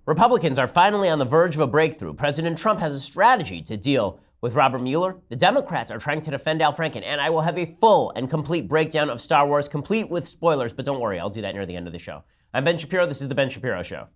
Republicans are finally on the verge of a breakthrough. President Trump has a strategy to deal with Robert Mueller. The Democrats are trying to defend Al Franken, and I will have a full and complete breakdown of Star Wars, complete with spoilers, but don't worry, I'll do that near the end of the show. I'm Ben Shapiro. This is The Ben Shapiro Show.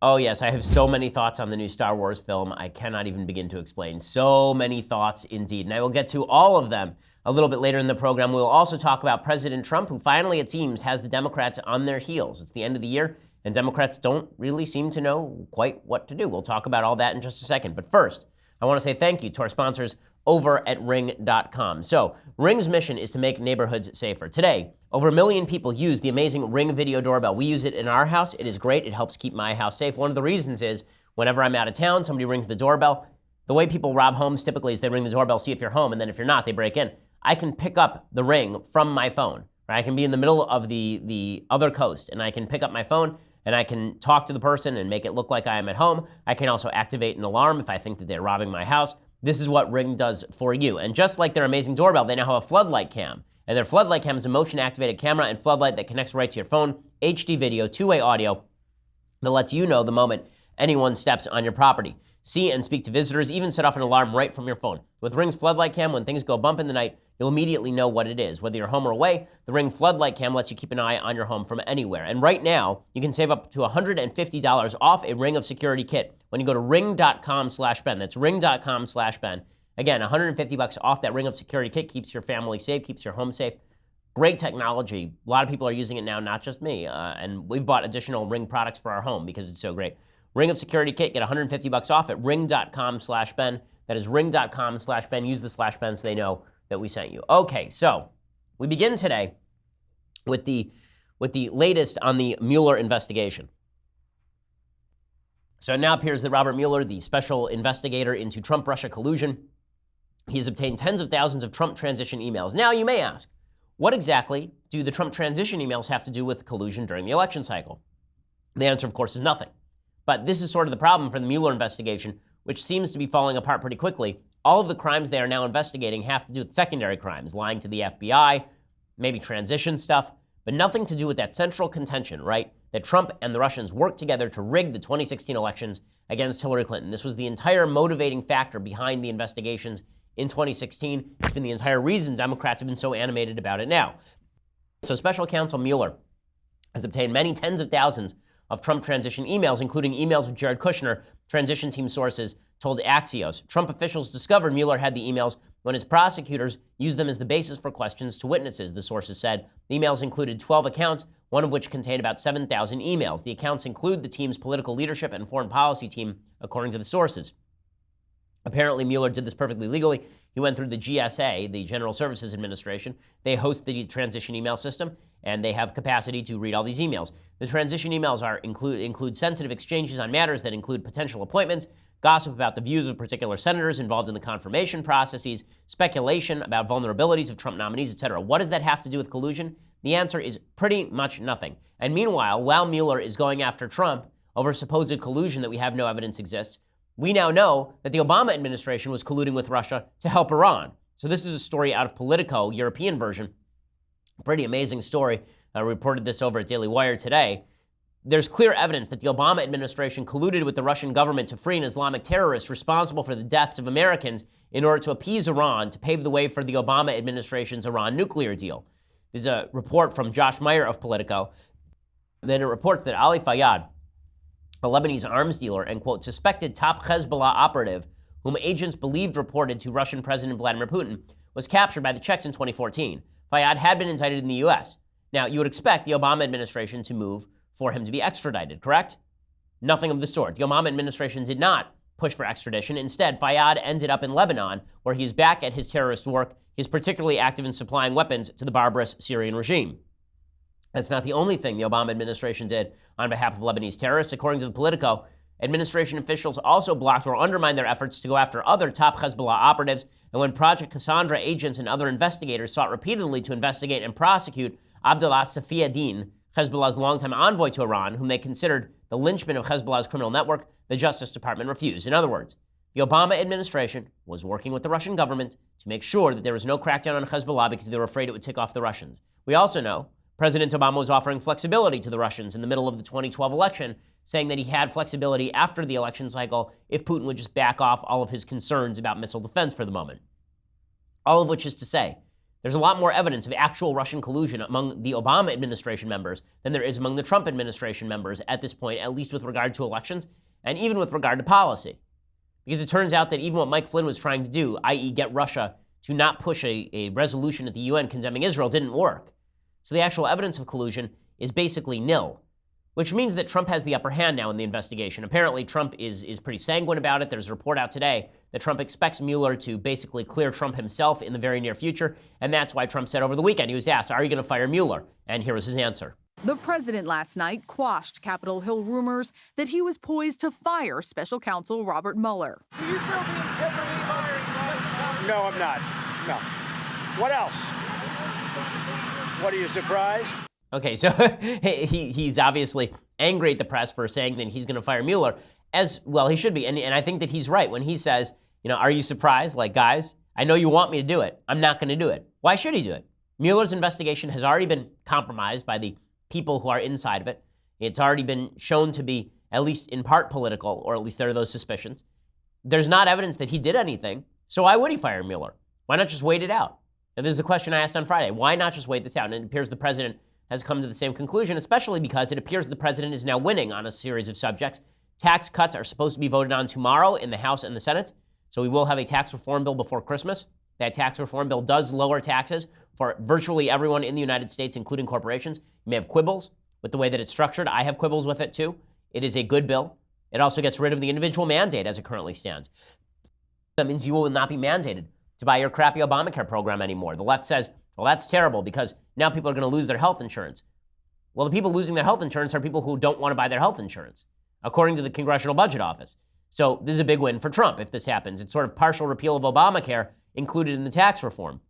Oh yes, I have so many thoughts on the new Star Wars film, I cannot even begin to explain. So many thoughts indeed, and I will get to all of them a little bit later in the program. We'll also talk about President Trump, who finally, it seems, has the Democrats on their heels. It's the end of the year, and Democrats don't really seem to know quite what to do. We'll talk about all that in just a second. But first, I want to say thank you to our sponsors over at Ring.com. So, Ring's mission is to make neighborhoods safer. Today, over 1 million people use the amazing Ring video doorbell. We use it in our house. It is great. It helps keep my house safe. One of the reasons is whenever I'm out of town, somebody rings the doorbell. The way people rob homes typically is they ring the doorbell, see if you're home, and then if you're not, they break in. I can pick up the Ring from my phone. Right? I can be in the middle of the other coast, and I can pick up my phone, and I can talk to the person and make it look like I am at home. I can also activate an alarm if I think that they're robbing my house. This is what Ring does for you. And just like their amazing doorbell, they now have a floodlight cam. And their floodlight cam is a motion-activated camera and floodlight that connects right to your phone, HD video, two-way audio that lets you know the moment anyone steps on your property. See and speak to visitors, even set off an alarm right from your phone. With Ring's floodlight cam, when things go bump in the night, you'll immediately know what it is. Whether you're home or away, the Ring floodlight cam lets you keep an eye on your home from anywhere. And right now, you can save up to $150 off a Ring of Security kit when you go to ring.com/Ben. That's ring.com/Ben. Again, $150 off that Ring of Security kit. Keeps your family safe, keeps your home safe. Great technology. A lot of people are using it now, not just me. And we've bought additional Ring products for our home because it's so great. Ring of Security kit, get $150 off at ring.com/Ben. That is ring.com/Ben. Use the /Ben so they know that we sent you. Okay, so we begin today with the latest on the Mueller investigation. So it now appears that Robert Mueller, the special investigator into Trump-Russia collusion, he has obtained tens of thousands of Trump transition emails. Now you may ask, what exactly do the Trump transition emails have to do with collusion during the election cycle? The answer, of course, is nothing. But this is sort of the problem for the Mueller investigation, which seems to be falling apart pretty quickly. All of the crimes they are now investigating have to do with secondary crimes, lying to the FBI, maybe transition stuff, but nothing to do with that central contention, right? That Trump and the Russians worked together to rig the 2016 elections against Hillary Clinton. This was the entire motivating factor behind the investigations in 2016. It's been the entire reason Democrats have been so animated about it now. So Special Counsel Mueller has obtained many tens of thousands of Trump transition emails, including emails with Jared Kushner. Transition team sources told Axios. Trump officials discovered Mueller had the emails when his prosecutors used them as the basis for questions to witnesses, the sources said. The emails included 12 accounts, one of which contained about 7,000 emails. The accounts include the team's political leadership and foreign policy team, according to the sources. Apparently, Mueller did this perfectly legally. He went through the GSA, the General Services Administration. They host the transition email system, and they have capacity to read all these emails. The transition emails include sensitive exchanges on matters that include potential appointments, gossip about the views of particular senators involved in the confirmation processes, speculation about vulnerabilities of Trump nominees, etc. What does that have to do with collusion? The answer is pretty much nothing. And meanwhile, while Mueller is going after Trump over supposed collusion that we have no evidence exists, we now know that the Obama administration was colluding with Russia to help Iran. So this is a story out of Politico, European version. Pretty amazing story. I reported this over at Daily Wire today. There's clear evidence that the Obama administration colluded with the Russian government to free an Islamic terrorist responsible for the deaths of Americans in order to appease Iran to pave the way for the Obama administration's Iran nuclear deal. There's a report from Josh Meyer of Politico. And then it reports that Ali Fayyad, a Lebanese arms dealer and, quote, suspected top Hezbollah operative, whom agents believed reported to Russian President Vladimir Putin, was captured by the Czechs in 2014. Fayyad had been indicted in the U.S. Now, you would expect the Obama administration to move for him to be extradited, correct? Nothing of the sort. The Obama administration did not push for extradition. Instead, Fayyad ended up in Lebanon, where he's back at his terrorist work. He's particularly active in supplying weapons to the barbarous Syrian regime. That's not the only thing the Obama administration did on behalf of Lebanese terrorists. According to the Politico, administration officials also blocked or undermined their efforts to go after other top Hezbollah operatives. And when Project Cassandra agents and other investigators sought repeatedly to investigate and prosecute Abdullah Safiaddin, Hezbollah's longtime envoy to Iran, whom they considered the linchpin of Hezbollah's criminal network, the Justice Department refused. In other words, the Obama administration was working with the Russian government to make sure that there was no crackdown on Hezbollah because they were afraid it would tick off the Russians. We also know President Obama was offering flexibility to the Russians in the middle of the 2012 election, saying that he had flexibility after the election cycle if Putin would just back off all of his concerns about missile defense for the moment. All of which is to say, there's a lot more evidence of actual Russian collusion among the Obama administration members than there is among the Trump administration members at this point, at least with regard to elections and even with regard to policy. Because it turns out that even what Mike Flynn was trying to do, i.e. get Russia to not push a resolution at the UN condemning Israel, didn't work. So the actual evidence of collusion is basically nil, which means that Trump has the upper hand now in the investigation. Apparently, Trump is pretty sanguine about it. There's a report out today that Trump expects Mueller to basically clear Trump himself in the very near future, and that's why Trump said over the weekend, he was asked, are you going to fire Mueller? And here was his answer. The president last night quashed Capitol Hill rumors that he was poised to fire special counsel Robert Mueller. Do you feel the integrity firing? No, I'm not. No. What else? What, are you surprised? Okay, so he's obviously angry at the press for saying that he's going to fire Mueller, as well he should be. And I think that he's right when he says, are you surprised? Like, guys, I know you want me to do it. I'm not going to do it. Why should he do it? Mueller's investigation has already been compromised by the people who are inside of it. It's already been shown to be at least in part political, or at least there are those suspicions. There's not evidence that he did anything, so why would he fire Mueller? Why not just wait it out? And this is a question I asked on Friday. Why not just wait this out? And it appears the president has come to the same conclusion, especially because it appears the president is now winning on a series of subjects. Tax cuts are supposed to be voted on tomorrow in the House and the Senate, so we will have a tax reform bill before Christmas. That tax reform bill does lower taxes for virtually everyone in the United States, including corporations. You may have quibbles with the way that it's structured. I have quibbles with it too. It is a good bill. It also gets rid of the individual mandate as it currently stands. That means you will not be mandated to buy your crappy Obamacare program anymore. The left says, well, that's terrible because now people are going to lose their health insurance. Well, the people losing their health insurance are people who don't want to buy their health insurance, according to the Congressional Budget Office. So this is a big win for Trump if this happens. It's sort of partial repeal of Obamacare included in the tax reform.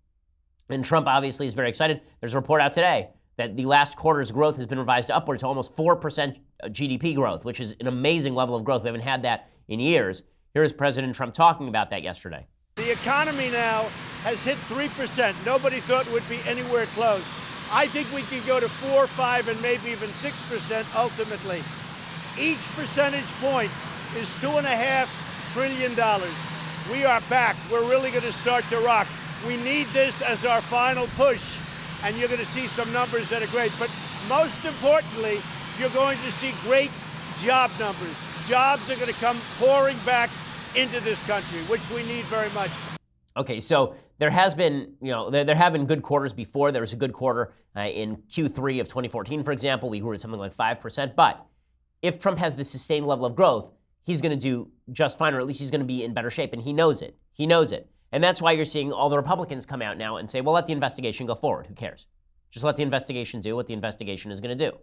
And Trump obviously is very excited. There's a report out today that the last quarter's growth has been revised upward to almost 4% GDP growth, which is an amazing level of growth. We haven't had that in years. Here is President Trump talking about that yesterday. The economy now has hit 3%. Nobody thought it would be anywhere close. I think we can go to 4, 5, and maybe even 6% ultimately. Each percentage point is $2.5 trillion. We are back. We're really going to start to rock. We need this as our final push, and you're going to see some numbers that are great. But most importantly, you're going to see great job numbers. Jobs are going to come pouring back into this country, which we need very much. Okay, so there has been, there have been good quarters before. There was a good quarter in Q3 of 2014, for example. We grew at something like 5%. But if Trump has this sustained level of growth, he's going to do just fine, or at least he's going to be in better shape, and he knows it. He knows it. And that's why you're seeing all the Republicans come out now and say, well, let the investigation go forward. Who cares? Just let the investigation do what the investigation is going to do.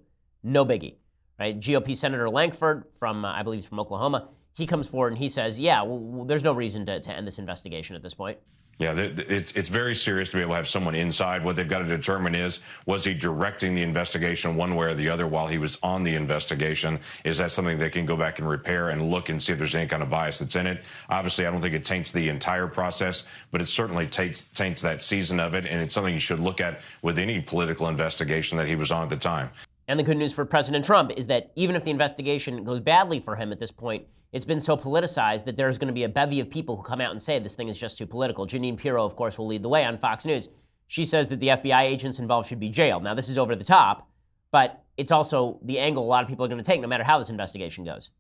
No biggie, right? GOP Senator Lankford from, I believe he's from Oklahoma, he comes forward and he says, yeah, well, there's no reason to end this investigation at this point. Yeah, it's very serious to be able to have someone inside. What they've got to determine is, was he directing the investigation one way or the other while he was on the investigation? Is that something they can go back and repair and look and see if there's any kind of bias that's in it? Obviously, I don't think it taints the entire process, but it certainly taints that season of it, and it's something you should look at with any political investigation that he was on at the time. And the good news for President Trump is that even if the investigation goes badly for him at this point, it's been so politicized that there's going to be a bevy of people who come out and say this thing is just too political. Jeanine Pirro, of course, will lead the way on Fox News. She says that the FBI agents involved should be jailed. Now, this is over the top, but it's also the angle a lot of people are going to take no matter how this investigation goes.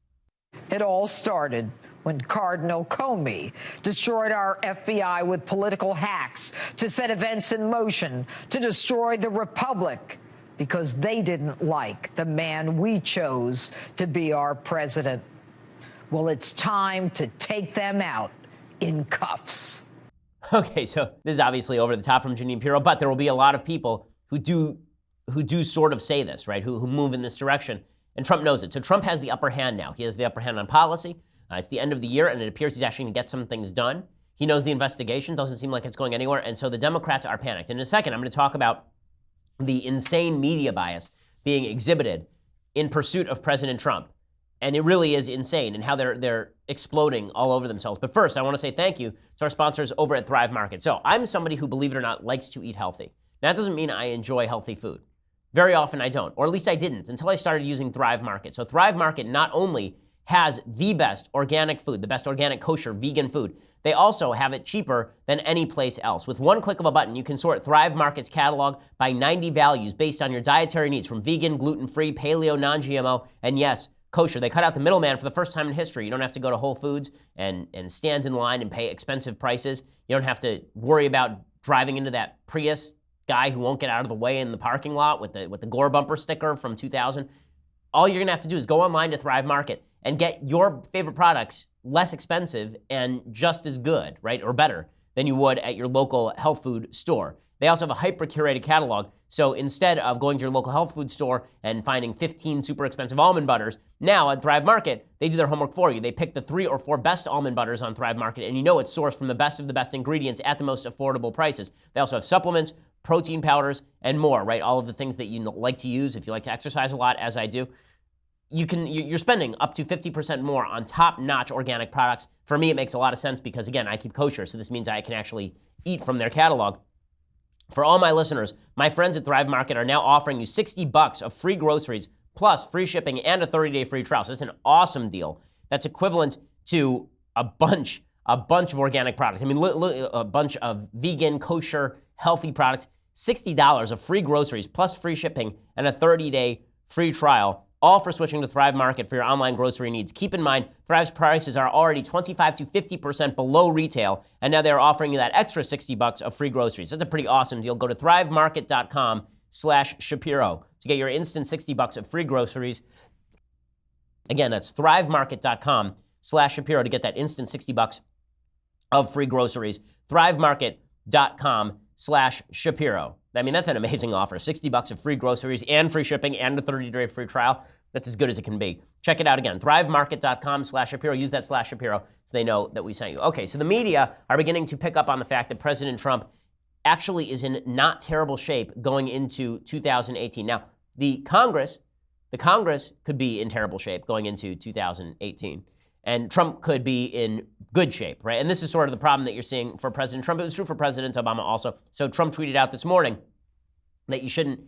It all started when Cardinal Comey destroyed our FBI with political hacks to set events in motion to destroy the Republic because they didn't like the man we chose to be our president. Well, it's time to take them out in cuffs. Okay, so this is obviously over the top from Jeanine Pirro, but there will be a lot of people who do sort of say this, right? Who move in this direction, and Trump knows it. So Trump has the upper hand now. He has the upper hand on policy. It's the end of the year, and it appears he's actually going to get some things done. He knows the investigation doesn't seem like it's going anywhere, and so the Democrats are panicked. And in a second, I'm going to talk about the insane media bias being exhibited in pursuit of President Trump. And it really is insane and how they're exploding all over themselves. But first, I want to say thank you to our sponsors over at Thrive Market. So I'm somebody who, believe it or not, likes to eat healthy. Now, that doesn't mean I enjoy healthy food. Very often I don't, or at least I didn't until I started using Thrive Market. So Thrive Market not only has the best organic food, the best organic kosher vegan food, they also have it cheaper than any place else. With one click of a button, you can sort Thrive Market's catalog by 90 values based on your dietary needs, from vegan, gluten-free, paleo, non-GMO, and yes, kosher. They cut out the middleman for the first time in history. You don't have to go to Whole Foods and stand in line and pay expensive prices. You don't have to worry about driving into that Prius guy who won't get out of the way in the parking lot with the Gore bumper sticker from 2000. All you're gonna have to do is go online to Thrive Market and get your favorite products less expensive and just as good, right, or better than you would at your local health food store. They also have a hyper-curated catalog, so instead of going to your local health food store and finding 15 super expensive almond butters, now at Thrive Market, they do their homework for you. They pick the 3 or 4 best almond butters on Thrive Market, and you know it's sourced from the best of the best ingredients at the most affordable prices. They also have supplements, protein powders, and more, right? All of the things that you like to use if you like to exercise a lot, as I do. You're spending up to 50% more on top-notch organic products. For me, it makes a lot of sense because, again, I keep kosher, so this means I can actually eat from their catalog. For all my listeners, my friends at Thrive Market are now offering you $60 of free groceries, plus free shipping and a 30-day free trial. So it's an awesome deal. That's equivalent to a bunch of organic products. I mean, a bunch of vegan, kosher, healthy products. $60 of free groceries, plus free shipping and a 30-day free trial, all for switching to Thrive Market for your online grocery needs. Keep in mind, Thrive's prices are already 25 to 50% below retail, and now they're offering you that extra $60 of free groceries. That's a pretty awesome deal. Go to thrivemarket.com/Shapiro to get your instant $60 of free groceries. Again, that's thrivemarket.com/Shapiro to get that instant $60 of free groceries. thrivemarket.com/Shapiro. I mean, that's an amazing offer. $60 of free groceries and free shipping and a 30-day free trial. That's as good as it can be. Check it out again. thrivemarket.com/Shapiro. Use that /Shapiro so they know that we sent you. Okay, so the media are beginning to pick up on the fact that President Trump actually is in not terrible shape going into 2018. Now, the Congress could be in terrible shape going into 2018. And Trump could be in good shape, right? And this is sort of the problem that you're seeing for President Trump. It was true for President Obama also. So Trump tweeted out this morning that you shouldn't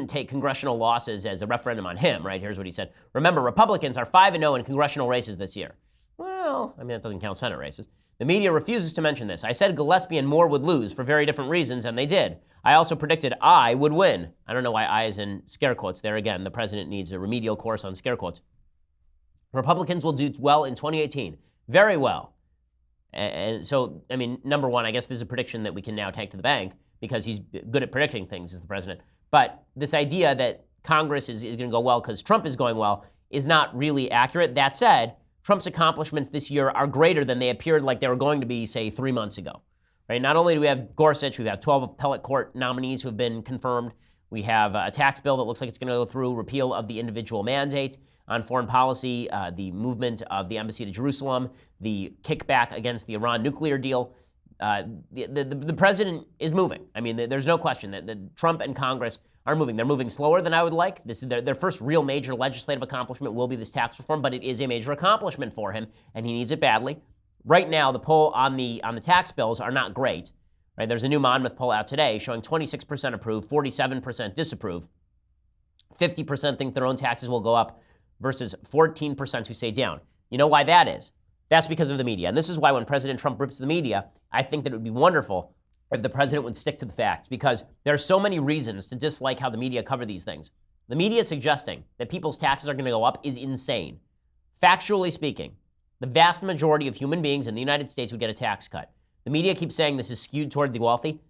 take congressional losses as a referendum on him, right? Here's what he said. Remember, Republicans are 5-0 in congressional races this year. Well, I mean, that doesn't count Senate races. The media refuses to mention this. I said Gillespie and Moore would lose for very different reasons, and they did. I also predicted I would win. I don't know why I is in scare quotes there. Again, the president needs a remedial course on scare quotes. Republicans will do well in 2018. Very well. And so, I mean, number one, I guess this is a prediction that we can now take to the bank because he's good at predicting things as the president. But this idea that Congress is going to go well because Trump is going well is not really accurate. That said, Trump's accomplishments this year are greater than they appeared like they were going to be, say, 3 months ago. Right? Not only do we have Gorsuch, we have 12 appellate court nominees who have been confirmed. We have a tax bill that looks like it's going to go through, repeal of the individual mandate on foreign policy, the movement of the embassy to Jerusalem, the kickback against the Iran nuclear deal. The president is moving. I mean, there's no question that Trump and Congress are moving. They're moving slower than I would like. This is their first real major legislative accomplishment will be this tax reform, but it is a major accomplishment for him, and he needs it badly. Right now, the poll on the tax bills are not great. Right? There's a new Monmouth poll out today showing 26% approve, 47% disapprove. 50% think their own taxes will go up versus 14% who say down. You know why that is? That's because of the media. And this is why when President Trump rips the media, I think that it would be wonderful if the president would stick to the facts, because there are so many reasons to dislike how the media cover these things. The media suggesting that people's taxes are going to go up is insane. Factually speaking, the vast majority of human beings in the United States would get a tax cut. The media keeps saying this is skewed toward the wealthy.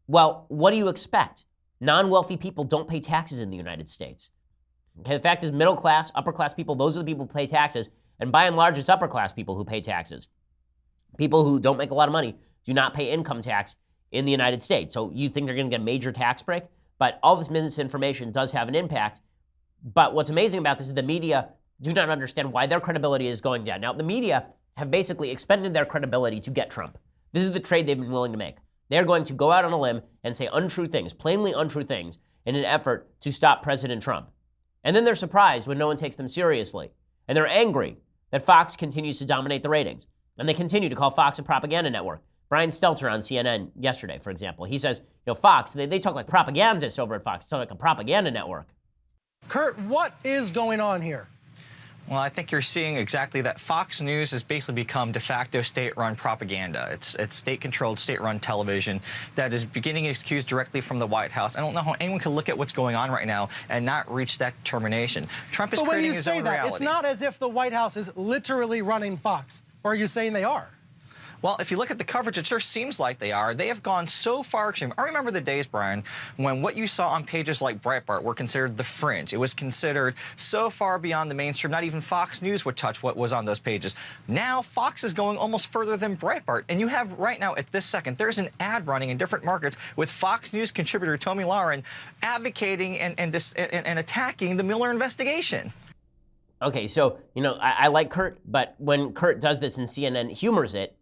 Well, what do you expect? Non-wealthy people don't pay taxes in the United States. Okay, the fact is middle class, upper class people, those are the people who pay taxes. And by and large, it's upper class people who pay taxes. People who don't make a lot of money do not pay income tax in the United States. So you think they're going to get a major tax break? But all this misinformation does have an impact. But what's amazing about this is the media do not understand why their credibility is going down. Now, the media have basically expended their credibility to get Trump. This is the trade they've been willing to make. They're going to go out on a limb and say untrue things, plainly untrue things, in an effort to stop President Trump. And then they're surprised when no one takes them seriously. And they're angry that Fox continues to dominate the ratings. And they continue to call Fox a propaganda network. Brian Stelter on CNN yesterday, for example. He says, Fox, they talk like propagandists over at Fox. It's like a propaganda network. Kurt, what is going on here? Well, I think you're seeing exactly that. Fox News has basically become de facto state-run propaganda. It's state-controlled, state-run television that is beginning its cues directly from the White House. I don't know how anyone can look at what's going on right now and not reach that determination. Trump is creating his own reality. But when you say that, it's not as if the White House is literally running Fox. Or are you saying they are? Well, if you look at the coverage, it sure seems like they are. They have gone so far extreme. I remember the days, Brian, when what you saw on pages like Breitbart were considered the fringe. It was considered so far beyond the mainstream, not even Fox News would touch what was on those pages. Now, Fox is going almost further than Breitbart. And you have right now, at this second, there's an ad running in different markets with Fox News contributor Tomi Lahren advocating and attacking the Mueller investigation. Okay, so, I like Kurt, but when Kurt does this and CNN humors it,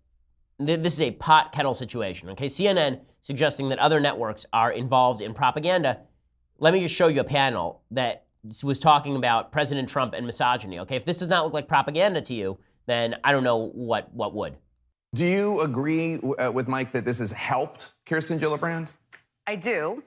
this is a pot kettle situation, okay? CNN suggesting that other networks are involved in propaganda. Let me just show you a panel that was talking about President Trump and misogyny, okay? If this does not look like propaganda to you, then I don't know what would. Do you agree with Mike that this has helped Kirsten Gillibrand? I do.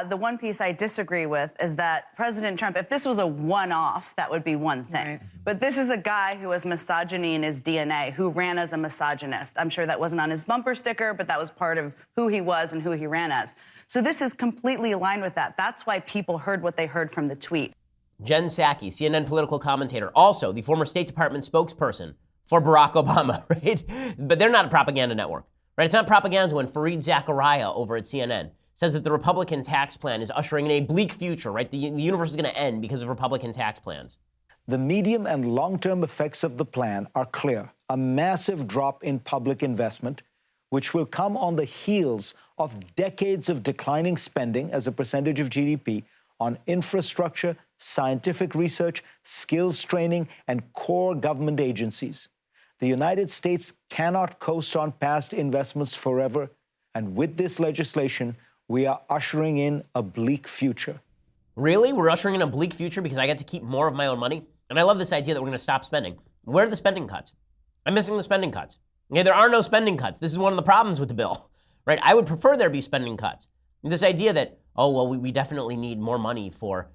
The one piece I disagree with is that President Trump, if this was a one-off, that would be one thing. Right. But this is a guy who has misogyny in his DNA, who ran as a misogynist. I'm sure that wasn't on his bumper sticker, but that was part of who he was and who he ran as. So this is completely aligned with that. That's why people heard what they heard from the tweet. Jen Psaki, CNN political commentator, also the former State Department spokesperson for Barack Obama, right? But they're not a propaganda network, right? It's not propaganda when Fareed Zakaria over at CNN says that the Republican tax plan is ushering in a bleak future, right? The universe is going to end because of Republican tax plans. The medium and long-term effects of the plan are clear. A massive drop in public investment, which will come on the heels of decades of declining spending as a percentage of GDP on infrastructure, scientific research, skills training, and core government agencies. The United States cannot coast on past investments forever, and with this legislation, we are ushering in a bleak future. Really? We're ushering in a bleak future because I get to keep more of my own money? And I love this idea that we're going to stop spending. Where are the spending cuts? I'm missing the spending cuts. Okay, there are no spending cuts. This is one of the problems with the bill, right? I would prefer there be spending cuts. And this idea that, we definitely need more money for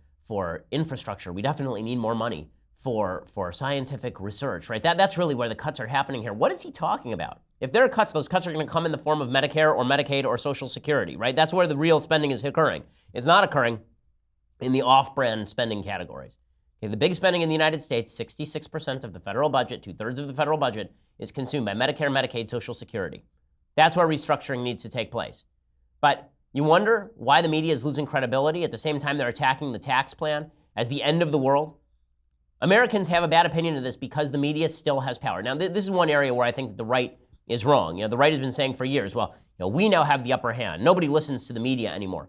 infrastructure. We definitely need more money for scientific research, right? That's really where the cuts are happening here. What is he talking about? If there are cuts, those cuts are going to come in the form of Medicare or Medicaid or Social Security, right? That's where the real spending is occurring. It's not occurring in the off-brand spending categories. Okay, the big spending in the United States, 66% of the federal budget, 2/3 of the federal budget, is consumed by Medicare, Medicaid, Social Security. That's where restructuring needs to take place. But you wonder why the media is losing credibility at the same time they're attacking the tax plan as the end of the world? Americans have a bad opinion of this because the media still has power. Now, this is one area where I think the right is wrong. The right has been saying for years, we now have the upper hand. Nobody listens to the media anymore.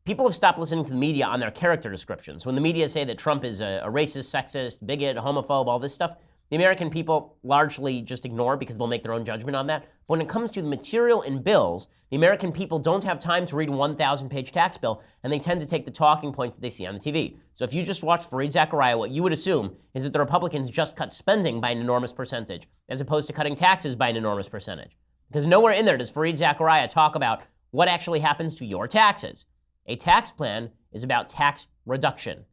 People have stopped listening to the media on their character descriptions. When the media say that Trump is a racist, sexist, bigot, homophobe, all this stuff, the American people largely just ignore because they'll make their own judgment on that. But when it comes to the material in bills, the American people don't have time to read a 1,000-page tax bill, and they tend to take the talking points that they see on the TV. So if you just watch Fareed Zakaria, what you would assume is that the Republicans just cut spending by an enormous percentage, as opposed to cutting taxes by an enormous percentage. Because nowhere in there does Fareed Zakaria talk about what actually happens to your taxes. A tax plan is about tax reduction.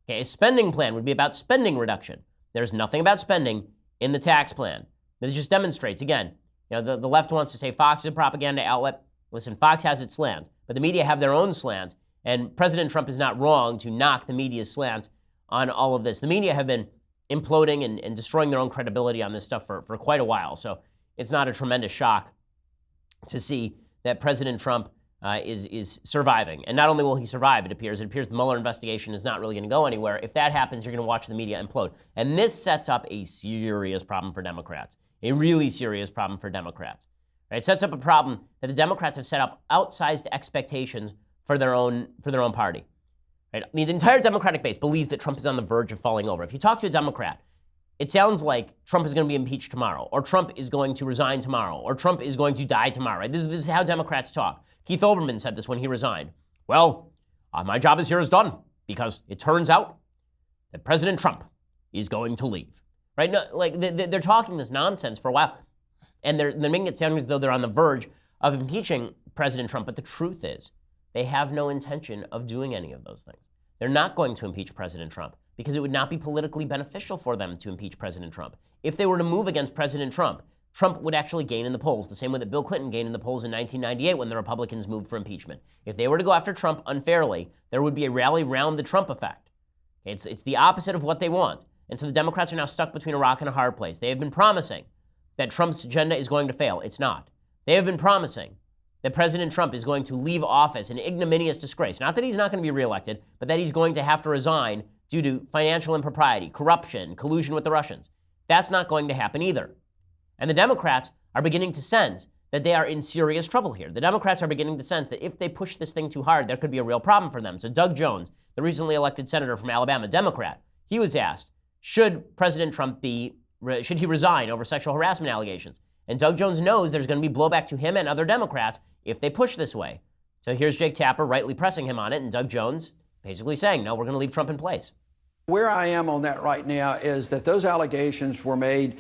Okay, a spending plan would be about spending reduction. There's nothing about spending in the tax plan. It just demonstrates, again, the left wants to say Fox is a propaganda outlet. Listen, Fox has its slant, but the media have their own slant, and President Trump is not wrong to knock the media's slant on all of this. The media have been imploding and destroying their own credibility on this stuff for quite a while, so it's not a tremendous shock to see that President Trump is surviving. And not only will he survive, it appears the Mueller investigation is not really going to go anywhere. If that happens, you're going to watch the media implode. And this sets up a serious problem for Democrats, a really serious problem for Democrats. Right? It sets up a problem that the Democrats have set up outsized expectations for their own party. Right? The entire Democratic base believes that Trump is on the verge of falling over. If you talk to a Democrat, it sounds like Trump is going to be impeached tomorrow, or Trump is going to resign tomorrow, or Trump is going to die tomorrow. Right? This is how Democrats talk. Keith Olbermann said this when he resigned. Well, my job here is done because it turns out that President Trump is going to leave. Right? No, they're talking this nonsense for a while. And they're making it sound as though they're on the verge of impeaching President Trump. But the truth is, they have no intention of doing any of those things. They're not going to impeach President Trump because it would not be politically beneficial for them to impeach President Trump. If they were to move against President Trump, Trump would actually gain in the polls, the same way that Bill Clinton gained in the polls in 1998 when the Republicans moved for impeachment. If they were to go after Trump unfairly, there would be a rally round the Trump effect. It's the opposite of what they want. And so the Democrats are now stuck between a rock and a hard place. They have been promising that Trump's agenda is going to fail. It's not. They have been promising that President Trump is going to leave office in ignominious disgrace. Not that he's not going to be reelected, but that he's going to have to resign due to financial impropriety, corruption, collusion with the Russians. That's not going to happen either. And the Democrats are beginning to sense that they are in serious trouble here. The Democrats are beginning to sense that if they push this thing too hard, there could be a real problem for them. So Doug Jones, the recently elected senator from Alabama, Democrat, he was asked, should President Trump should he resign over sexual harassment allegations? And Doug Jones knows there's going to be blowback to him and other Democrats if they push this way. So here's Jake Tapper rightly pressing him on it, and Doug Jones basically saying, no, we're going to leave Trump in place. Where I am on that right now is that those allegations were made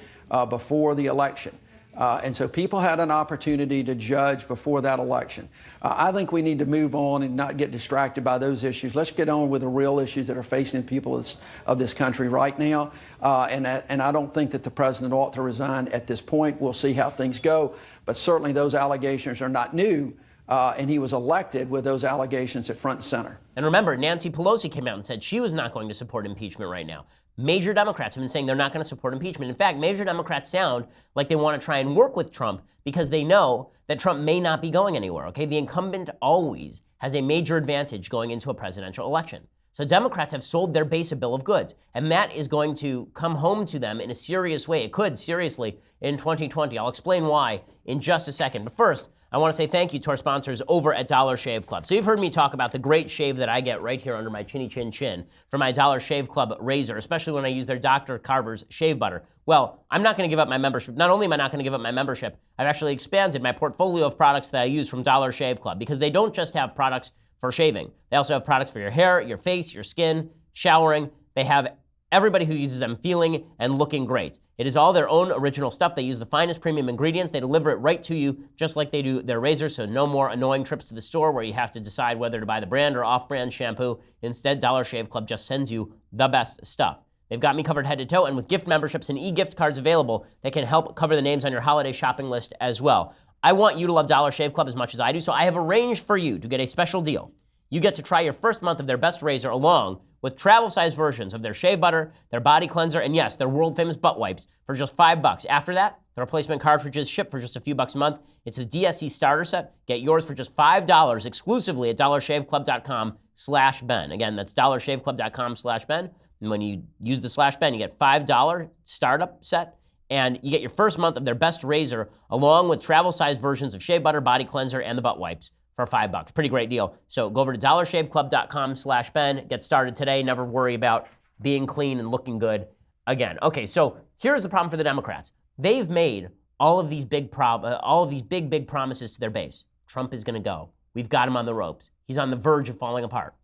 before the election. And so people had an opportunity to judge before that election. I think we need to move on and not get distracted by those issues. Let's get on with the real issues that are facing people of this country right now. And I don't think that the president ought to resign at this point. We'll see how things go. But certainly those allegations are not new. And he was elected with those allegations at front and center. And remember, Nancy Pelosi came out and said she was not going to support impeachment right now. Major Democrats have been saying they're not going to support impeachment. In fact, major Democrats sound like they want to try and work with Trump because they know that Trump may not be going anywhere, okay? The incumbent always has a major advantage going into a presidential election. So Democrats have sold their base a bill of goods, and that is going to come home to them in a serious way. It could, seriously, in 2020. I'll explain why in just a second. But first, I want to say thank you to our sponsors over at Dollar Shave Club. So you've heard me talk about the great shave that I get right here under my chinny chin chin for my Dollar Shave Club razor, especially when I use their Dr. Carver's shave butter. Well, I'm not going to give up my membership. Not only am I not going to give up my membership, I've actually expanded my portfolio of products that I use from Dollar Shave Club because they don't just have products for shaving. They also have products for your hair, your face, your skin, showering. They have everybody who uses them feeling and looking great. It is all their own original stuff. They use the finest premium ingredients. They deliver it right to you just like they do their razors, so no more annoying trips to the store where you have to decide whether to buy the brand or off-brand shampoo. Instead, Dollar Shave Club just sends you the best stuff. They've got me covered head to toe, and with gift memberships and e-gift cards available, they can help cover the names on your holiday shopping list as well. I want you to love Dollar Shave Club as much as I do, so I have arranged for you to get a special deal. You get to try your first month of their best razor along with travel-sized versions of their shave butter, their body cleanser, and yes, their world-famous butt wipes for just $5. After that, the replacement cartridges ship for just a few bucks a month. It's the DSC starter set. Get yours for just $5 exclusively at dollarshaveclub.com/Ben. Again, that's dollarshaveclub.com/Ben. And when you use the /Ben, you get $5 startup set, and you get your first month of their best razor along with travel-sized versions of shave butter, body cleanser, and the butt wipes for $5. Pretty great deal. So go over to dollarshaveclub.com/Ben. Get started today. Never worry about being clean and looking good again. Okay, so here's the problem for the Democrats. They've made all of these big promises to their base. Trump is going to go. We've got him on the ropes. He's on the verge of falling apart.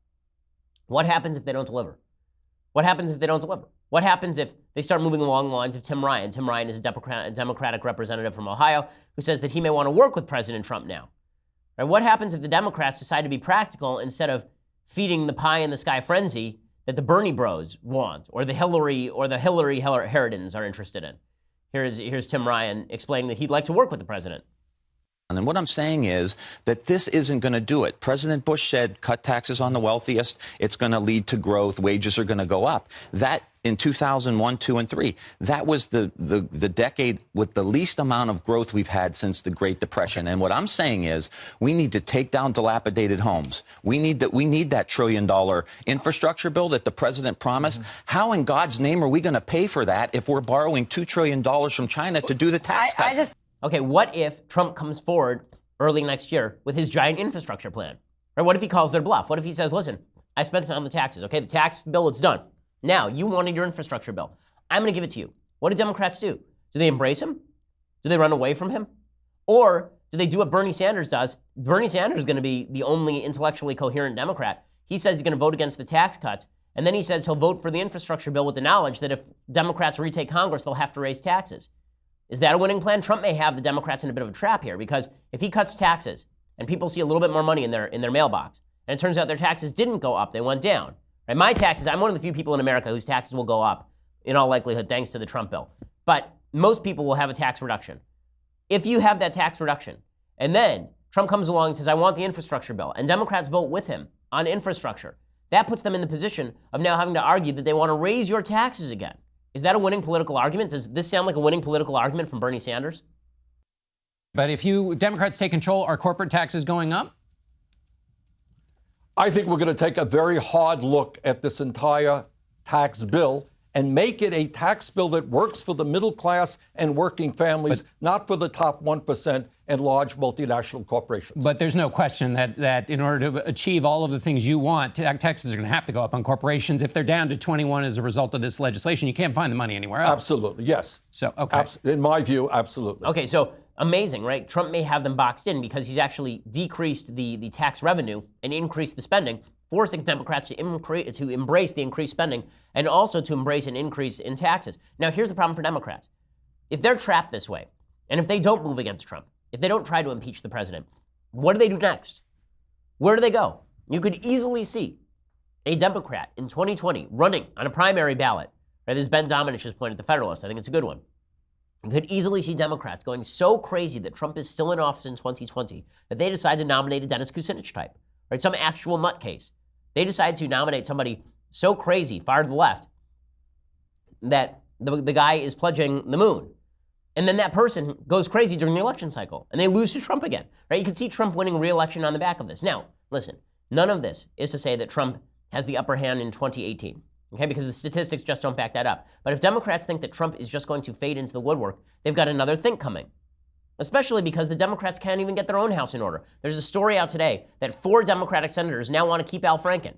What happens if they don't deliver? What happens if they don't deliver? What happens if they start moving along the lines of Tim Ryan? Tim Ryan is a Democratic representative from Ohio who says that he may want to work with President Trump now. Right? What happens if the Democrats decide to be practical instead of feeding the pie in the sky frenzy that the Bernie bros want, or the Hillary Herodins are interested in? Here's Tim Ryan explaining that he'd like to work with the president. And what I'm saying is that this isn't going to do it. President Bush said, cut taxes on the wealthiest. It's going to lead to growth. Wages are going to go up. That in 2001, 2, and 3, that was the decade with the least amount of growth we've had since the Great Depression. And what I'm saying is we need to take down dilapidated homes. We need that $1 trillion infrastructure bill that the president promised. How in God's name are we going to pay for that if we're borrowing $2 trillion from China to do the tax cut? Okay, what if Trump comes forward early next year with his giant infrastructure plan? Or what if he calls their bluff? What if he says, listen, I spent it on the taxes, okay? The tax bill, it's done. Now, you wanted your infrastructure bill. I'm going to give it to you. What do Democrats do? Do they embrace him? Do they run away from him? Or do they do what Bernie Sanders does? Bernie Sanders is going to be the only intellectually coherent Democrat. He says he's going to vote against the tax cuts, and then he says he'll vote for the infrastructure bill with the knowledge that if Democrats retake Congress, they'll have to raise taxes. Is that a winning plan? Trump may have the Democrats in a bit of a trap here, because if he cuts taxes and people see a little bit more money in their mailbox, and it turns out their taxes didn't go up, they went down. Right? My taxes, I'm one of the few people in America whose taxes will go up in all likelihood thanks to the Trump bill. But most people will have a tax reduction. If you have that tax reduction, and then Trump comes along and says, I want the infrastructure bill, and Democrats vote with him on infrastructure, that puts them in the position of now having to argue that they want to raise your taxes again. Is that a winning political argument? Does this sound like a winning political argument from Bernie Sanders? But if Democrats take control, are corporate taxes going up? I think we're going to take a very hard look at this entire tax bill and make it a tax bill that works for the middle class and working families, not for the top 1% and large multinational corporations. But there's no question that in order to achieve all of the things you want, taxes are going to have to go up on corporations. If they're down to 21 as a result of this legislation, you can't find the money anywhere else. Absolutely, yes. So, okay. In my view, absolutely. Okay, so amazing, right? Trump may have them boxed in because he's actually decreased the tax revenue and increased the spending, forcing Democrats to embrace the increased spending and also to embrace an increase in taxes. Now, here's the problem for Democrats. If they're trapped this way, and if they don't move against Trump, if they don't try to impeach the president, what do they do next? Where do they go? You could easily see a Democrat in 2020 running on a primary ballot. Right? This is Ben Dominich's point at the Federalist. I think it's a good one. You could easily see Democrats going so crazy that Trump is still in office in 2020 that they decide to nominate a Dennis Kucinich type, right? Some actual nutcase. They decide to nominate somebody so crazy, far to the left, that the guy is pledging the moon. And then that person goes crazy during the election cycle, and they lose to Trump again, right? You can see Trump winning re-election on the back of this. Now, listen, none of this is to say that Trump has the upper hand in 2018, okay? Because the statistics just don't back that up. But if Democrats think that Trump is just going to fade into the woodwork, they've got another think coming, especially because the Democrats can't even get their own house in order. There's a story out today that 4 Democratic senators now want to keep Al Franken.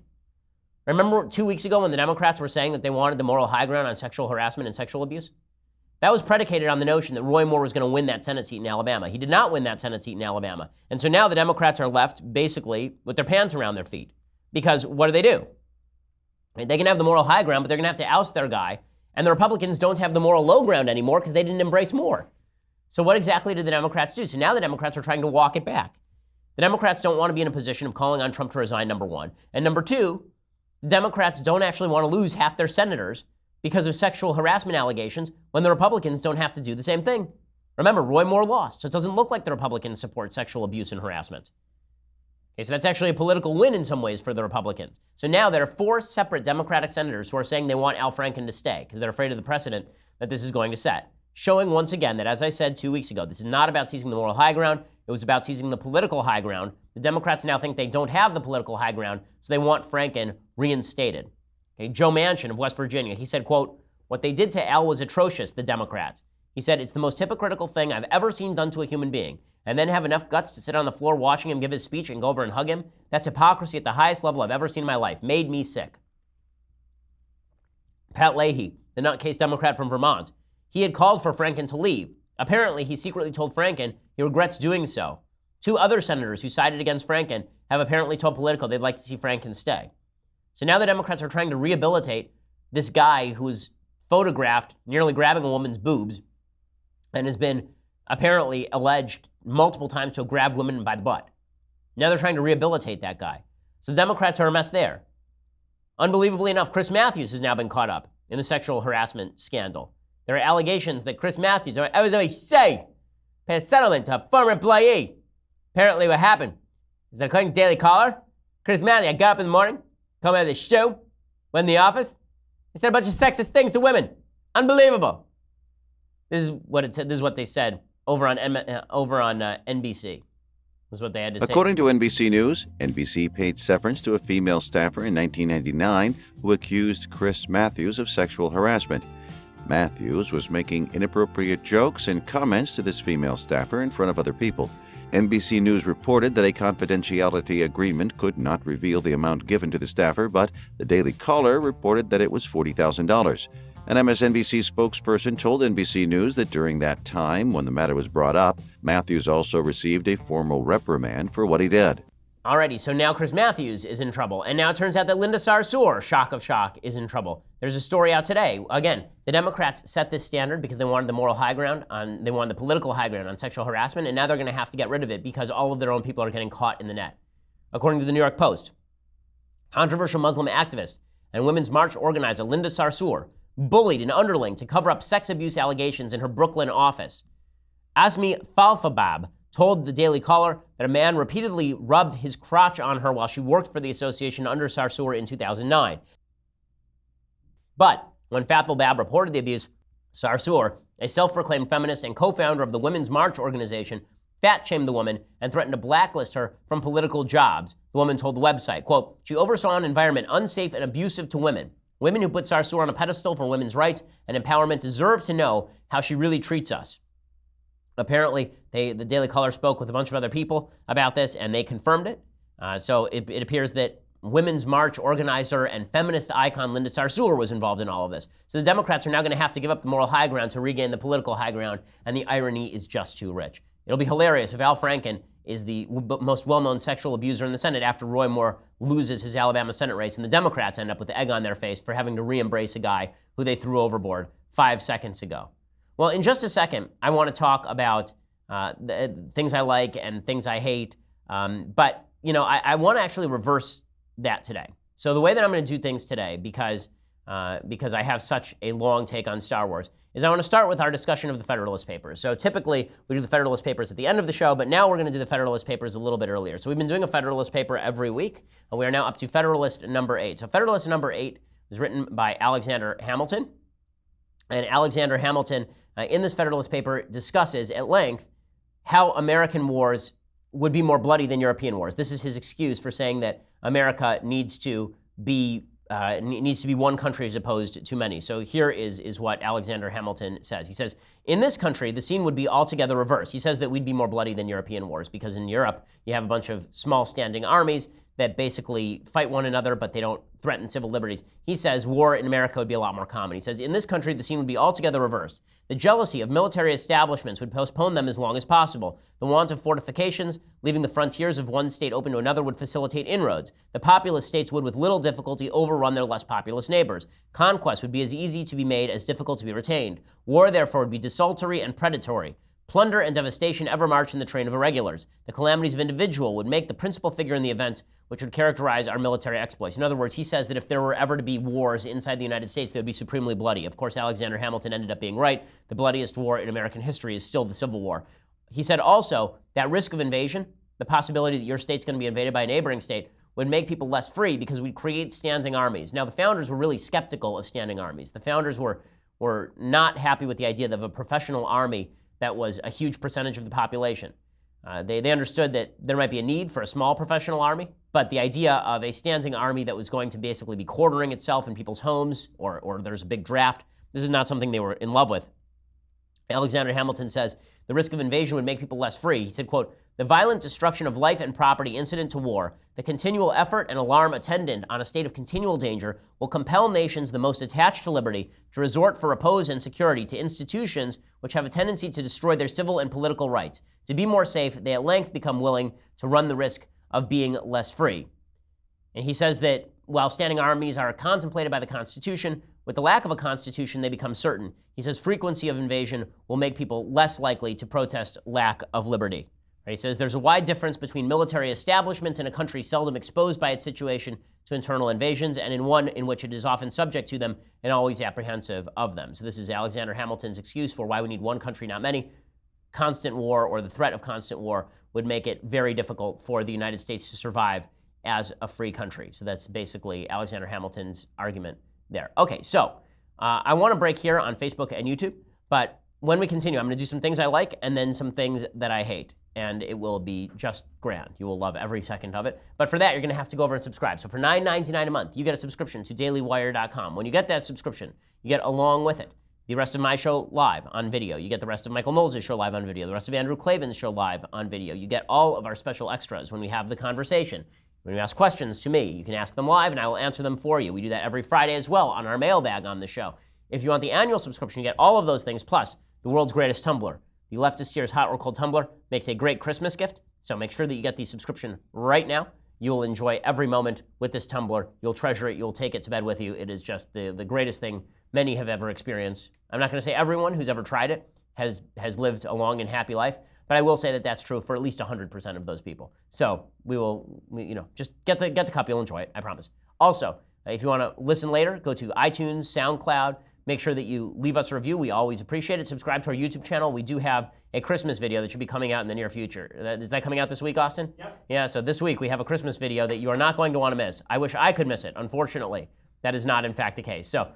Remember 2 weeks ago when the Democrats were saying that they wanted the moral high ground on sexual harassment and sexual abuse? That was predicated on the notion that Roy Moore was going to win that Senate seat in Alabama. He did not win that Senate seat in Alabama. And so now the Democrats are left basically with their pants around their feet. Because what do? They can have the moral high ground, but they're going to have to oust their guy. And the Republicans don't have the moral low ground anymore because they didn't embrace Moore. So what exactly did the Democrats do? So now the Democrats are trying to walk it back. The Democrats don't want to be in a position of calling on Trump to resign, number one. And number two, the Democrats don't actually want to lose half their senators because of sexual harassment allegations when the Republicans don't have to do the same thing. Remember, Roy Moore lost, so it doesn't look like the Republicans support sexual abuse and harassment. Okay, so that's actually a political win in some ways for the Republicans. So now there are 4 separate Democratic senators who are saying they want Al Franken to stay because they're afraid of the precedent that this is going to set. Showing once again that, as I said 2 weeks ago, this is not about seizing the moral high ground. It was about seizing the political high ground. The Democrats now think they don't have the political high ground, so they want Franken reinstated. Okay, Joe Manchin of West Virginia, he said, quote, "What they did to Al was atrocious, the Democrats." He said, "It's the most hypocritical thing I've ever seen done to a human being. And then have enough guts to sit on the floor watching him give his speech and go over and hug him? That's hypocrisy at the highest level I've ever seen in my life. Made me sick." Pat Leahy, the nutcase Democrat from Vermont, he had called for Franken to leave. Apparently, he secretly told Franken he regrets doing so. 2 other senators who sided against Franken have apparently told Politico they'd like to see Franken stay. So now the Democrats are trying to rehabilitate this guy who was photographed nearly grabbing a woman's boobs and has been apparently alleged multiple times to have grabbed women by the butt. Now they're trying to rehabilitate that guy. So the Democrats are a mess there. Unbelievably enough, Chris Matthews has now been caught up in the sexual harassment scandal. There are allegations that Chris Matthews, I was always say, paid a settlement to a former employee. Apparently what happened is that according to Daily Caller, Chris Matthews, I got up in the morning, come out of the show, went in the office, he said a bunch of sexist things to women. Unbelievable. This is what it said. This is what they said over on NBC. This is what they had to say. According to NBC News, NBC paid severance to a female staffer in 1999 who accused Chris Matthews of sexual harassment. Matthews was making inappropriate jokes and comments to this female staffer in front of other people. NBC News reported that a confidentiality agreement could not reveal the amount given to the staffer, but the Daily Caller reported that it was $40,000. An MSNBC spokesperson told NBC News that during that time, when the matter was brought up, Matthews also received a formal reprimand for what he did. Alrighty, so now Chris Matthews is in trouble. And now it turns out that Linda Sarsour, shock of shock, is in trouble. There's a story out today. Again, the Democrats set this standard because they wanted the moral high ground they wanted the political high ground on sexual harassment, and now they're going to have to get rid of it because all of their own people are getting caught in the net. According to the New York Post, controversial Muslim activist and Women's March organizer Linda Sarsour bullied an underling to cover up sex abuse allegations in her Brooklyn office. Azmi Falfabab told the Daily Caller that a man repeatedly rubbed his crotch on her while she worked for the association under Sarsour in 2009. But when Falfabab reported the abuse, Sarsour, a self-proclaimed feminist and co-founder of the Women's March organization, fat-shamed the woman and threatened to blacklist her from political jobs. The woman told the website, quote, "She oversaw an environment unsafe and abusive to women. Women who put Sarsour on a pedestal for women's rights and empowerment deserve to know how she really treats us." Apparently, the Daily Caller spoke with a bunch of other people about this, and they confirmed it. So it appears that Women's March organizer and feminist icon Linda Sarsour was involved in all of this. So the Democrats are now going to have to give up the moral high ground to regain the political high ground, and the irony is just too rich. It'll be hilarious if Al Franken is the most well-known sexual abuser in the Senate after Roy Moore loses his Alabama Senate race, and the Democrats end up with egg on their face for having to re-embrace a guy who they threw overboard 5 seconds ago. Well, in just a second, I want to talk about the things I like and things I hate. But, I want to actually reverse that today. So the way that I'm going to do things today, because I have such a long take on Star Wars, is I want to start with our discussion of the Federalist Papers. So typically, we do the Federalist Papers at the end of the show, but now we're going to do the Federalist Papers a little bit earlier. So we've been doing a Federalist Paper every week, and we are now up to Federalist number 8. So Federalist number 8 was written by Alexander Hamilton. And Alexander Hamilton, in this Federalist Paper, discusses at length how American wars would be more bloody than European wars. This is his excuse for saying that America needs to be one country as opposed to many. So here is what Alexander Hamilton says. He says, in this country, the scene would be altogether reversed. He says that we'd be more bloody than European wars because in Europe, you have a bunch of small standing armies that basically fight one another, but they don't threaten civil liberties. He says war in America would be a lot more common. He says, in this country, the scene would be altogether reversed. The jealousy of military establishments would postpone them as long as possible. The want of fortifications, leaving the frontiers of one state open to another, would facilitate inroads. The populous states would with little difficulty overrun their less populous neighbors. Conquest would be as easy to be made as difficult to be retained. War, therefore, would be desultory and predatory. Plunder and devastation ever march in the train of irregulars. The calamities of individual would make the principal figure in the events which would characterize our military exploits. In other words, he says that if there were ever to be wars inside the United States, they would be supremely bloody. Of course, Alexander Hamilton ended up being right. The bloodiest war in American history is still the Civil War. He said also that risk of invasion, the possibility that your state's going to be invaded by a neighboring state, would make people less free because we'd create standing armies. Now, the founders were really skeptical of standing armies. The founders were not happy with the idea of a professional army that was a huge percentage of the population. They understood that there might be a need for a small professional army, but the idea of a standing army that was going to basically be quartering itself in people's homes or there's a big draft, this is not something they were in love with. Alexander Hamilton says, the risk of invasion would make people less free. He said, quote, the violent destruction of life and property incident to war, the continual effort and alarm attendant on a state of continual danger will compel nations the most attached to liberty to resort for repose and security to institutions which have a tendency to destroy their civil and political rights. To be more safe, they at length become willing to run the risk of being less free. And he says that while standing armies are contemplated by the Constitution, with the lack of a constitution, they become certain. He says frequency of invasion will make people less likely to protest lack of liberty. He says there's a wide difference between military establishments in a country seldom exposed by its situation to internal invasions and in one in which it is often subject to them and always apprehensive of them. So this is Alexander Hamilton's excuse for why we need one country, not many. Constant war or the threat of constant war would make it very difficult for the United States to survive as a free country. So that's basically Alexander Hamilton's argument there. Okay, so I want to break here on Facebook and YouTube, but when we continue, I'm going to do some things I like and then some things that I hate. And it will be just grand. You will love every second of it. But for that, you're going to have to go over and subscribe. So for $9.99 a month, you get a subscription to dailywire.com. When you get that subscription, you get along with it the rest of my show live on video. You get the rest of Michael Knowles' show live on video, the rest of Andrew Klavan's show live on video. You get all of our special extras when we have the conversation. When you ask questions to me, you can ask them live and I will answer them for you. We do that every Friday as well on our mailbag on the show. If you want the annual subscription, you get all of those things, plus the world's greatest tumbler. The Leftist Tears Hot or Cold Tumbler makes a great Christmas gift. So make sure that you get the subscription right now. You will enjoy every moment with this tumbler. You'll treasure it. You'll take it to bed with you. It is just the greatest thing many have ever experienced. I'm not going to say everyone who's ever tried it has lived a long and happy life, but I will say that that's true for at least 100% of those people. So just get the cup. You'll enjoy it. I promise. Also, if you want to listen later, go to iTunes, SoundCloud. Make sure that you leave us a review. We always appreciate it. Subscribe to our YouTube channel. We do have a Christmas video that should be coming out in the near future. Is that coming out this week, Austin? Yep. Yeah, so this week we have a Christmas video that you are not going to want to miss. I wish I could miss it. Unfortunately, that is not in fact the case. So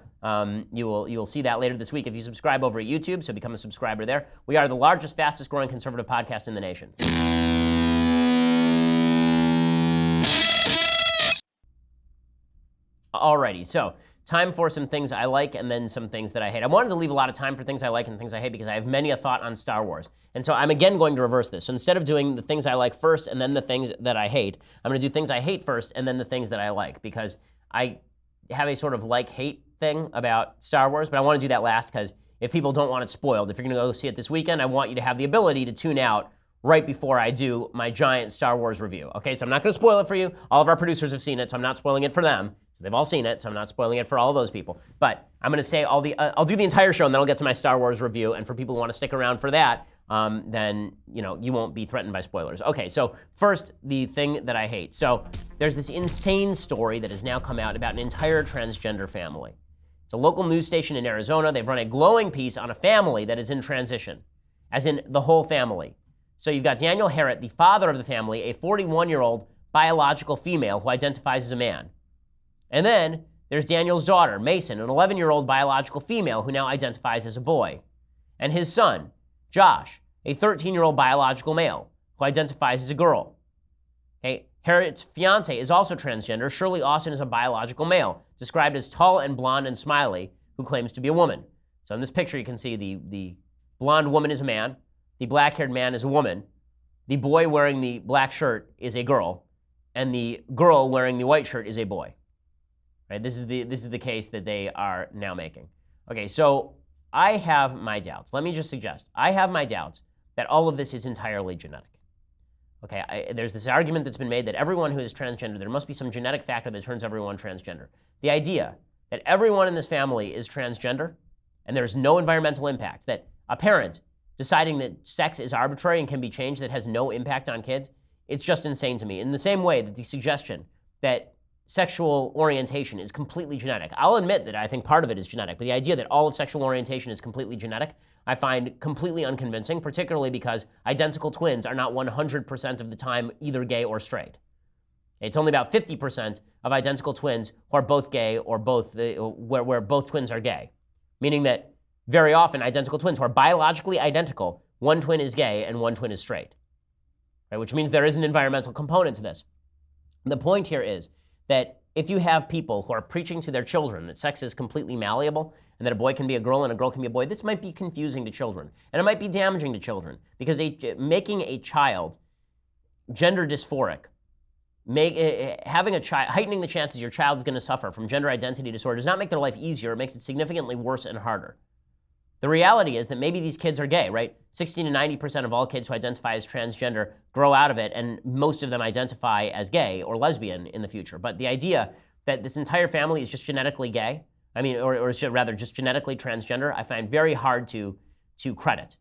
you will see that later this week if you subscribe over at YouTube, so become a subscriber there. We are the largest, fastest growing conservative podcast in the nation. Alrighty, so time for some things I like and then some things that I hate. I wanted to leave a lot of time for things I like and things I hate because I have many a thought on Star Wars. And so I'm again going to reverse this. So instead of doing the things I like first and then the things that I hate, I'm going to do things I hate first and then the things that I like, because I have a sort of like-hate thing about Star Wars, but I want to do that last because if people don't want it spoiled, if you're going to go see it this weekend, I want you to have the ability to tune out right before I do my giant Star Wars review. Okay, so I'm not going to spoil it for you. All of our producers have seen it, so I'm not spoiling it for them. So they've all seen it, so I'm not spoiling it for all of those people. But I'm going to say I'll do the entire show, and then I'll get to my Star Wars review. And for people who want to stick around for that, then you won't be threatened by spoilers. Okay, so first, the thing that I hate. So there's this insane story that has now come out about an entire transgender family. It's a local news station in Arizona. They've run a glowing piece on a family that is in transition, as in the whole family. So you've got Daniel Harrett, the father of the family, a 41-year-old biological female who identifies as a man. And then there's Daniel's daughter, Mason, an 11-year-old biological female who now identifies as a boy. And his son, Josh, a 13-year-old biological male who identifies as a girl. Okay, Harriet's fiance is also transgender. Shirley Austin is a biological male, described as tall and blonde and smiley, who claims to be a woman. So in this picture, you can see the blonde woman is a man, the black-haired man is a woman, the boy wearing the black shirt is a girl, and the girl wearing the white shirt is a boy. Right? This is the case that they are now making. Okay, so I have my doubts. Let me just suggest, I have my doubts that all of this is entirely genetic. Okay, there's this argument that's been made that everyone who is transgender, there must be some genetic factor that turns everyone transgender. The idea that everyone in this family is transgender and there's no environmental impact, that a parent deciding that sex is arbitrary and can be changed that has no impact on kids, it's just insane to me. In the same way that the suggestion that sexual orientation is completely genetic. I'll admit that I think part of it is genetic, but the idea that all of sexual orientation is completely genetic, I find completely unconvincing, particularly because identical twins are not 100% of the time either gay or straight. It's only about 50% of identical twins who are both gay or where both twins are gay, meaning that very often identical twins who are biologically identical, one twin is gay and one twin is straight, right? Which means there is an environmental component to this. The point here is that if you have people who are preaching to their children that sex is completely malleable and that a boy can be a girl and a girl can be a boy, this might be confusing to children. And it might be damaging to children because making a child gender dysphoric, having a child, heightening the chances your child is going to suffer from gender identity disorder does not make their life easier. It makes it significantly worse and harder. The reality is that maybe these kids are gay, right? 60 to 90% of all kids who identify as transgender grow out of it, and most of them identify as gay or lesbian in the future. But the idea that this entire family is just genetically gay, or rather just genetically transgender, I find very hard to credit.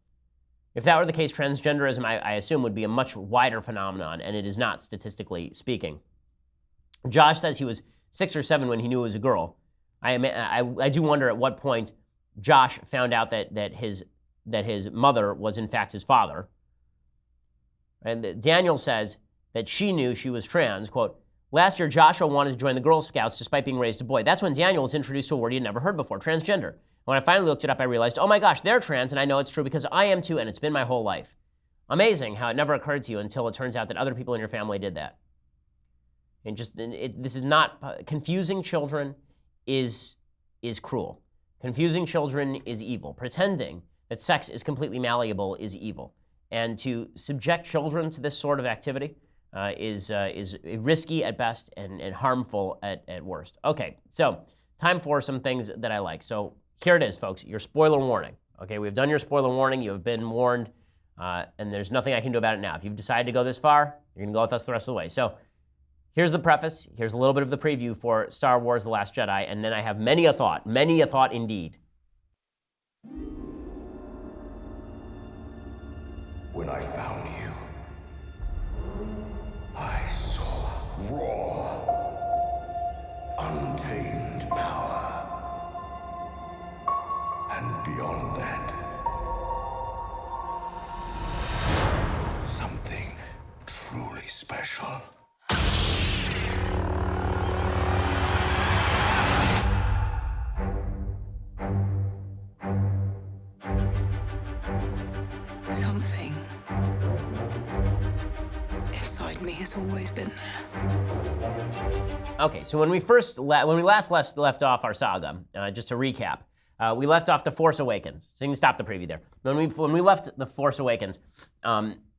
If that were the case, transgenderism, I assume, would be a much wider phenomenon, and it is not, statistically speaking. Josh says he was 6 or 7 when he knew it was a girl. I do wonder at what point Josh found out that his mother was in fact his father. And Daniel says that she knew she was trans. Quote, last year Joshua wanted to join the Girl Scouts despite being raised a boy. That's when Daniel was introduced to a word he had never heard before, transgender. When I finally looked it up, I realized, oh my gosh, they're trans, and I know it's true because I am too, and it's been my whole life. Amazing how it never occurred to you until it turns out that other people in your family did that. And this is not, confusing children is cruel. Confusing children is evil. Pretending that sex is completely malleable is evil. And to subject children to this sort of activity is risky at best and harmful at worst. Okay, so time for some things that I like. So here it is, folks, your spoiler warning. Okay, we've done your spoiler warning. You have been warned. And there's nothing I can do about it now. If you've decided to go this far, you're going to go with us the rest of the way. So here's the preface. Here's a little bit of the preview for Star Wars The Last Jedi. And then I have many a thought indeed. When I found you, I saw raw, untamed power. And beyond that, something truly special. Something inside me has always been there. Okay, so when we last left off our saga, just to recap, we left off The Force Awakens. So you can stop the preview there. When we left The Force Awakens,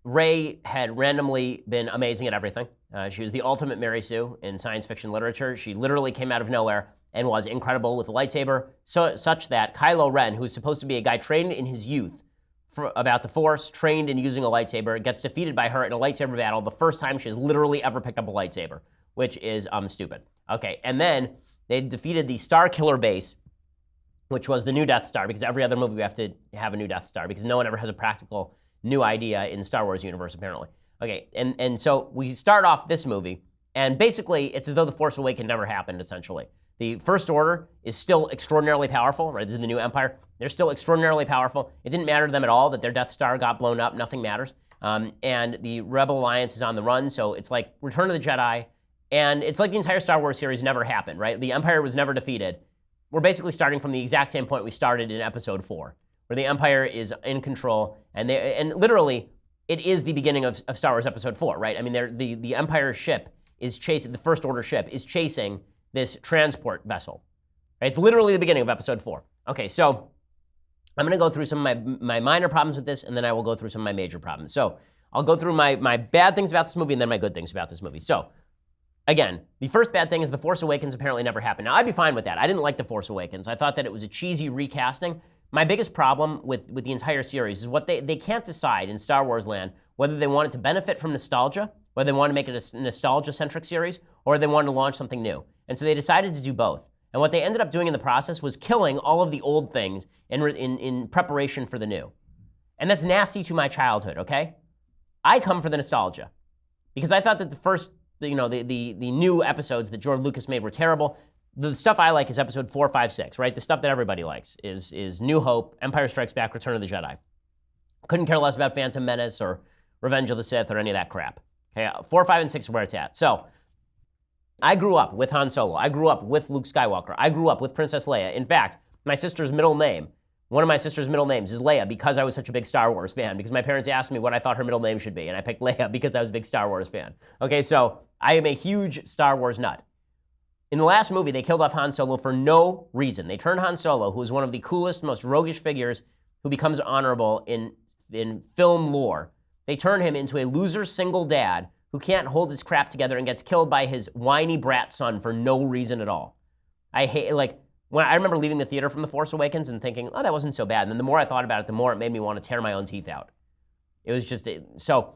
Rey had randomly been amazing at everything. She was the ultimate Mary Sue in science fiction literature. She literally came out of nowhere and was incredible with a lightsaber, such that Kylo Ren, who's supposed to be a guy trained in his youth about the Force, trained in using a lightsaber, gets defeated by her in a lightsaber battle the first time she has literally ever picked up a lightsaber, which is stupid. Okay, and then they defeated the Star Killer base, which was the new Death Star, because every other movie we have to have a new Death Star, because no one ever has a practical new idea in the Star Wars universe, apparently. Okay, and so we start off this movie, and basically it's as though The Force Awakens never happened, essentially. The First Order is still extraordinarily powerful, right? This is the new Empire. They're still extraordinarily powerful. It didn't matter to them at all that their Death Star got blown up. Nothing matters. And the Rebel Alliance is on the run, so it's like Return of the Jedi, and it's like the entire Star Wars series never happened, right? The Empire was never defeated. We're basically starting from the exact same point we started in Episode 4, where the Empire is in control, and literally, it is the beginning of Star Wars Episode 4, right? I mean, the Empire ship is chasing, the First Order ship is chasing this transport vessel, right? It's literally the beginning of Episode 4. Okay, so I'm going to go through some of my minor problems with this, and then I will go through some of my major problems. So I'll go through my bad things about this movie, and then my good things about this movie. So again, the first bad thing is The Force Awakens apparently never happened. Now, I'd be fine with that. I didn't like The Force Awakens. I thought that it was a cheesy recasting. My biggest problem with the entire series is what they can't decide in Star Wars land whether they wanted to benefit from nostalgia, whether they want to make it a nostalgia-centric series, or they wanted to launch something new. And so they decided to do both. And what they ended up doing in the process was killing all of the old things in preparation for the new. And that's nasty to my childhood, okay? I come for the nostalgia because I thought that the first, the new episodes that George Lucas made were terrible. The stuff I like is Episode 4, 5, 6, right? The stuff that everybody likes is New Hope, Empire Strikes Back, Return of the Jedi. Couldn't care less about Phantom Menace or Revenge of the Sith or any of that crap. Okay, 4, 5, and 6 are where it's at. So I grew up with Han Solo. I grew up with Luke Skywalker. I grew up with Princess Leia. In fact, my sister's middle name, one of my sister's middle names is Leia because I was such a big Star Wars fan, because my parents asked me what I thought her middle name should be, and I picked Leia because I was a big Star Wars fan. Okay, so I am a huge Star Wars nut. In the last movie, they killed off Han Solo for no reason. They turned Han Solo, who is one of the coolest, most roguish figures who becomes honorable in film lore, they turn him into a loser single dad who can't hold his crap together and gets killed by his whiny brat son for no reason at all. I hate, when I remember leaving the theater from The Force Awakens and thinking, oh, that wasn't so bad. And then the more I thought about it, the more it made me want to tear my own teeth out. It was just, so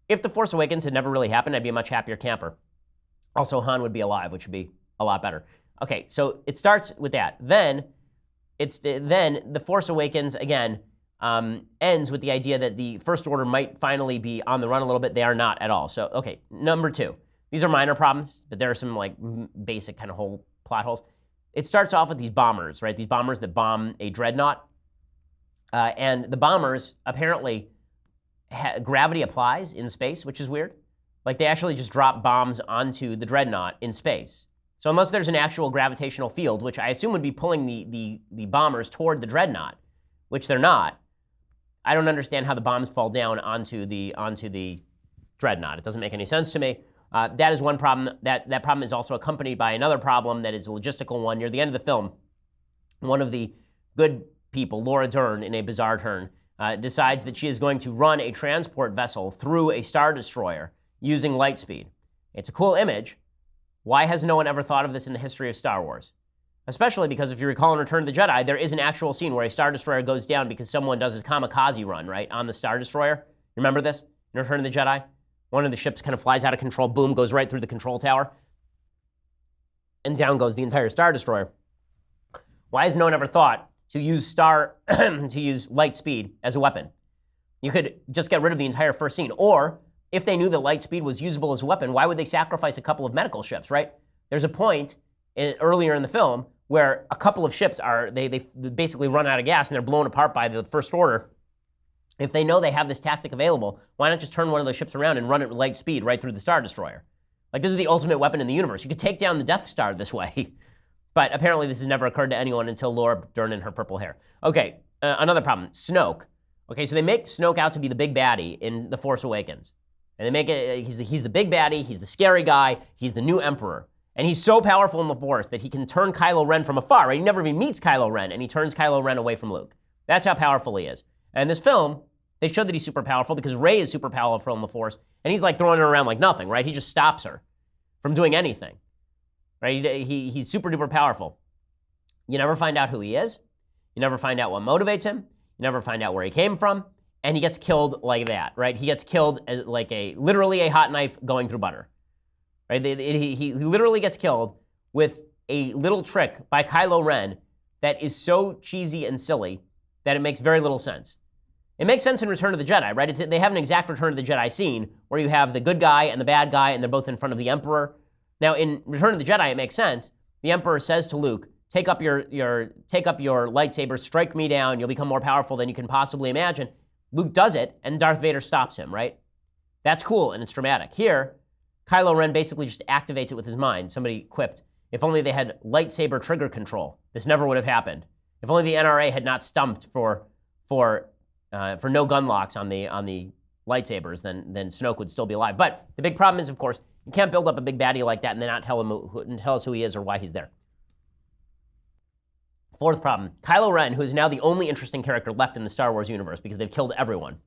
if The Force Awakens had never really happened, I'd be a much happier camper. Also, Han would be alive, which would be a lot better. Okay, so it starts with that. Then The Force Awakens, again, ends with the idea that the First Order might finally be on the run a little bit. They are not at all. So, okay, number 2. These are minor problems, but there are some basic kind of whole plot holes. It starts off with these bombers, right? These bombers that bomb a dreadnought. And the bombers, apparently, gravity applies in space, which is weird. They actually just drop bombs onto the dreadnought in space. So unless there's an actual gravitational field, which I assume would be pulling the bombers toward the dreadnought, which they're not, I don't understand how the bombs fall down onto the dreadnought. It doesn't make any sense to me. That is one problem. That problem is also accompanied by another problem that is a logistical one. Near the end of the film, one of the good people, Laura Dern, in a bizarre turn, decides that she is going to run a transport vessel through a Star Destroyer using light speed. It's a cool image. Why has no one ever thought of this in the history of Star Wars? Especially because if you recall in Return of the Jedi, there is an actual scene where a Star Destroyer goes down because someone does his kamikaze run, right, on the Star Destroyer. Remember this in Return of the Jedi? One of the ships kind of flies out of control, boom, goes right through the control tower, and down goes the entire Star Destroyer. Why has no one ever thought to use light speed as a weapon? You could just get rid of the entire first scene. Or if they knew that light speed was usable as a weapon, why would they sacrifice a couple of medical ships, right? There's a point earlier in the film where a couple of ships they basically run out of gas and they're blown apart by the First Order. If they know they have this tactic available, why not just turn one of those ships around and run it at light speed right through the Star Destroyer? Like, this is the ultimate weapon in the universe. You could take down the Death Star this way. But apparently this has never occurred to anyone until Laura Dern and her purple hair. Okay, another problem, Snoke. Okay, so they make Snoke out to be the big baddie in The Force Awakens. And they make it, he's the big baddie, he's the scary guy, he's the new Emperor. And he's so powerful in the Force that he can turn Kylo Ren from afar, right? He never even meets Kylo Ren, and he turns Kylo Ren away from Luke. That's how powerful he is. And in this film, they show that he's super powerful because Rey is super powerful in the Force, and he's like throwing her around like nothing, right? He just stops her from doing anything, right? He's super duper powerful. You never find out who he is. You never find out what motivates him. You never find out where he came from, and he gets killed like that, right? He gets killed as like literally a hot knife going through butter, right? He literally gets killed with a little trick by Kylo Ren that is so cheesy and silly that it makes very little sense. It makes sense in Return of the Jedi, right? They have an exact Return of the Jedi scene where you have the good guy and the bad guy, and they're both in front of the Emperor. Now, in Return of the Jedi, it makes sense. The Emperor says to Luke, take up your lightsaber, strike me down, you'll become more powerful than you can possibly imagine. Luke does it, and Darth Vader stops him, right? That's cool, and it's dramatic. Here, Kylo Ren basically just activates it with his mind. Somebody quipped, if only they had lightsaber trigger control, this never would have happened. If only the NRA had not stumped for no gun locks on the lightsabers, then Snoke would still be alive. But the big problem is, of course, you can't build up a big baddie like that and then not tell us who he is or why he's there. Fourth problem, Kylo Ren, who is now the only interesting character left in the Star Wars universe because they've killed everyone,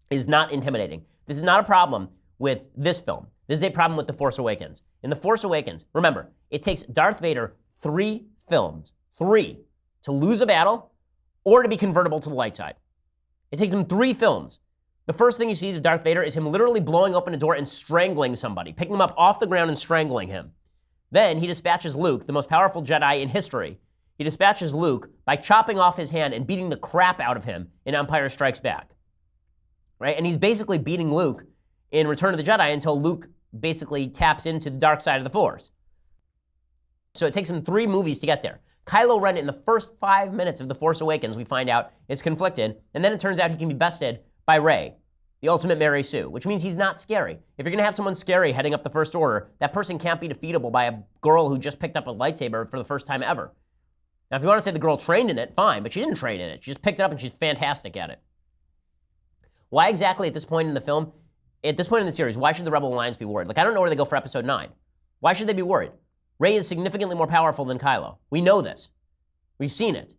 is not intimidating. This is not a problem with this film. This is a problem with The Force Awakens. In The Force Awakens, remember, it takes Darth Vader 3 films, 3, to lose a battle or to be convertible to the light side. It takes him 3 films. The first thing you see of Darth Vader is him literally blowing open a door and strangling somebody, picking him up off the ground and strangling him. Then he dispatches Luke, the most powerful Jedi in history. He dispatches Luke by chopping off his hand and beating the crap out of him in Empire Strikes Back. Right? And he's basically beating Luke in Return of the Jedi until Luke basically taps into the dark side of the Force. So it takes him 3 movies to get there. Kylo Ren, in the first 5 minutes of The Force Awakens, we find out, is conflicted, and then it turns out he can be bested by Rey, the ultimate Mary Sue, which means he's not scary. If you're going to have someone scary heading up the First Order, that person can't be defeatable by a girl who just picked up a lightsaber for the first time ever. Now, if you want to say the girl trained in it, fine, but she didn't train in it. She just picked it up and she's fantastic at it. Why exactly at this point in the film, at this point in the series, why should the Rebel Alliance be worried? Like, I don't know where they go for Episode 9. Why should they be worried? Rey is significantly more powerful than Kylo. We know this. We've seen it.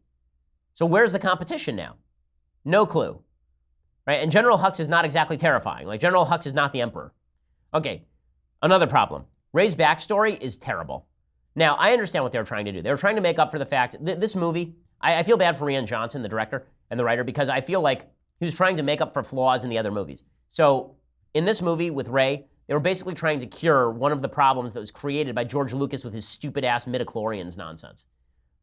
So where's the competition now? No clue. Right? And General Hux is not exactly terrifying. Like, General Hux is not the Emperor. Okay, another problem. Rey's backstory is terrible. Now, I understand what they were trying to do. They were trying to make up for the fact that this movie, I feel bad for Rian Johnson, the director and the writer, because I feel like he was trying to make up for flaws in the other movies. So in this movie with Rey, they were basically trying to cure one of the problems that was created by George Lucas with his stupid-ass midichlorians nonsense.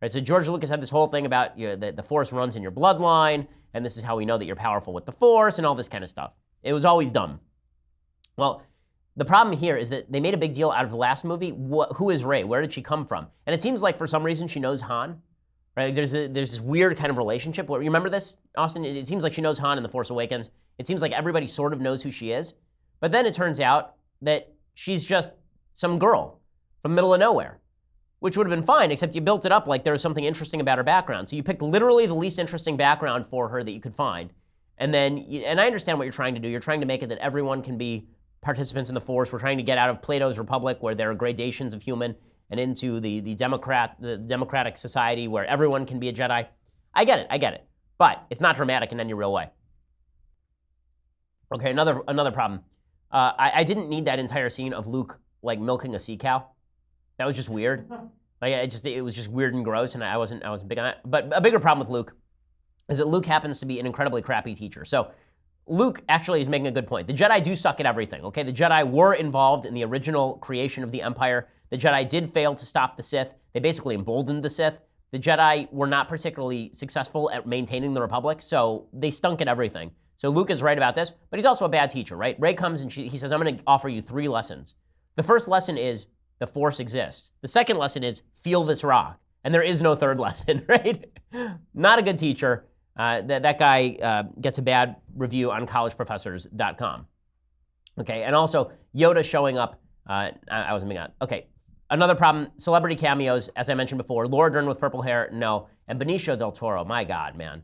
Right? So George Lucas had this whole thing about the Force runs in your bloodline, and this is how we know that you're powerful with the Force, and all this kind of stuff. It was always dumb. Well, the problem here is that they made a big deal out of the last movie. Who is Rey? Where did she come from? And it seems like for some reason she knows Han. Right? There's this weird kind of relationship. You remember this, Austin? It seems like she knows Han in The Force Awakens. It seems like everybody sort of knows who she is. But then it turns out that she's just some girl from middle of nowhere, which would have been fine, except you built it up like there was something interesting about her background. So you picked literally the least interesting background for her that you could find. And I understand what you're trying to do. You're trying to make it that everyone can be participants in the Force. We're trying to get out of Plato's Republic, where there are gradations of human, and into the democratic society where everyone can be a Jedi. I get it. But it's not dramatic in any real way. Okay, another problem. I didn't need that entire scene of Luke like milking a sea cow. That was just weird. Like it was just weird and gross, and I wasn't big on that. But a bigger problem with Luke is that Luke happens to be an incredibly crappy teacher. So Luke actually is making a good point. The Jedi do suck at everything, okay? The Jedi were involved in the original creation of the Empire. The Jedi did fail to stop the Sith. They basically emboldened the Sith. The Jedi were not particularly successful at maintaining the Republic, so they stunk at everything. So Luke is right about this, but he's also a bad teacher, right? Rey comes and he says, I'm going to offer you 3 lessons. The first lesson is the Force exists. The second lesson is feel this rock. And there is no third lesson, right? Not a good teacher. That guy gets a bad review on collegeprofessors.com. Okay, and also Yoda showing up. I wasn't being on. Okay, another problem, celebrity cameos, as I mentioned before. Laura Dern with purple hair, no. And Benicio del Toro, my God, man.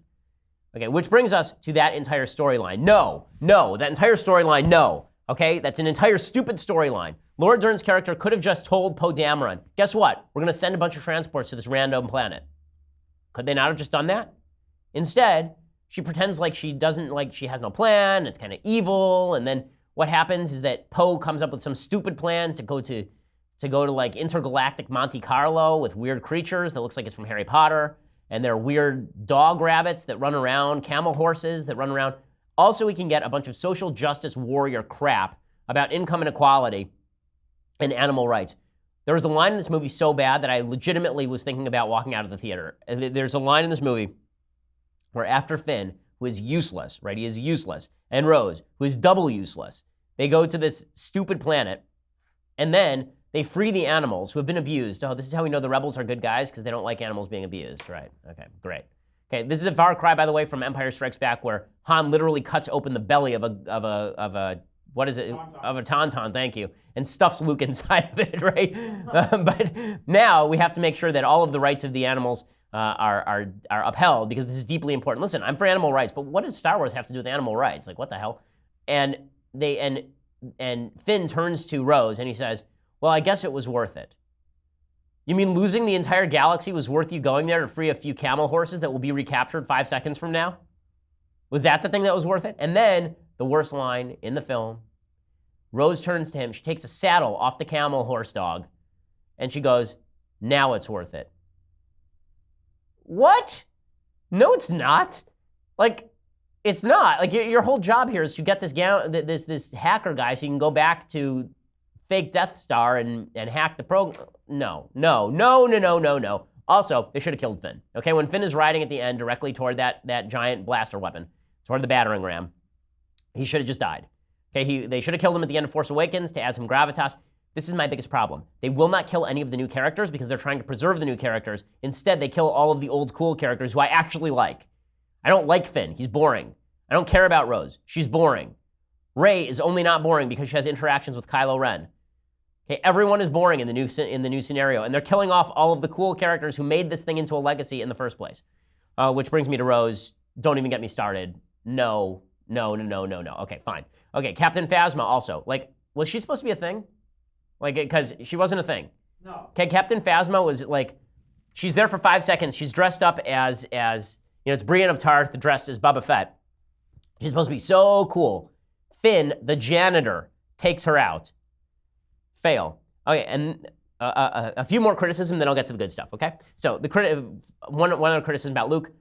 Okay, which brings us to that entire storyline. No, that entire storyline, no. Okay, that's an entire stupid storyline. Laura Dern's character could have just told Poe Dameron, guess what? We're gonna send a bunch of transports to this random planet. Could they not have just done that? Instead, she pretends like she has no plan, it's kind of evil, and then what happens is that Poe comes up with some stupid plan to go to like intergalactic Monte Carlo with weird creatures that looks like it's from Harry Potter, and there are weird dog rabbits that run around, camel horses that run around. Also, we can get a bunch of social justice warrior crap about income inequality and animal rights. There was a line in this movie so bad that I legitimately was thinking about walking out of the theater. There's a line in this movie where after Finn, who is useless, right? He is useless, and Rose, who is double useless, they go to this stupid planet, and then they free the animals who have been abused. Oh, this is how we know the rebels are good guys, because they don't like animals being abused, right? Okay, great. Okay, this is a far cry, by the way, from Empire Strikes Back, where Han literally cuts open the belly of a what is it? Of a tauntaun, thank you, and stuffs Luke inside of it, right? But now we have to make sure that all of the rights of the animals are upheld, because this is deeply important. Listen, I'm for animal rights, but what does Star Wars have to do with animal rights? Like, what the hell? And Finn turns to Rose and he says, well, I guess it was worth it. You mean losing the entire galaxy was worth you going there to free a few camel horses that will be recaptured 5 seconds from now? Was that the thing that was worth it? And then, the worst line in the film, Rose turns to him, she takes a saddle off the camel horse dog, and she goes, now it's worth it. What? No, it's not. Like, it's not. Like, your whole job here is to get this hacker guy so you can go back to fake Death Star and hack the program. No. Also, they should have killed Finn. Okay, when Finn is riding at the end directly toward that giant blaster weapon, toward the battering ram, he should have just died. Okay, they should have killed him at the end of Force Awakens to add some gravitas. This is my biggest problem. They will not kill any of the new characters because they're trying to preserve the new characters. Instead, they kill all of the old cool characters who I actually like. I don't like Finn. He's boring. I don't care about Rose. She's boring. Rey is only not boring because she has interactions with Kylo Ren. Okay, everyone is boring in the new scenario, and they're killing off all of the cool characters who made this thing into a legacy in the first place. Which brings me to Rose. Don't even get me started. No. Okay, fine. Okay, Captain Phasma also. Like, was she supposed to be a thing? Like, because she wasn't a thing. No. Okay, Captain Phasma was like, she's there for 5 seconds. She's dressed up as it's Brienne of Tarth dressed as Boba Fett. She's supposed to be so cool. Finn, the janitor, takes her out. Fail. Okay, and a few more criticism, then I'll get to the good stuff, okay? So one other criticism about Luke.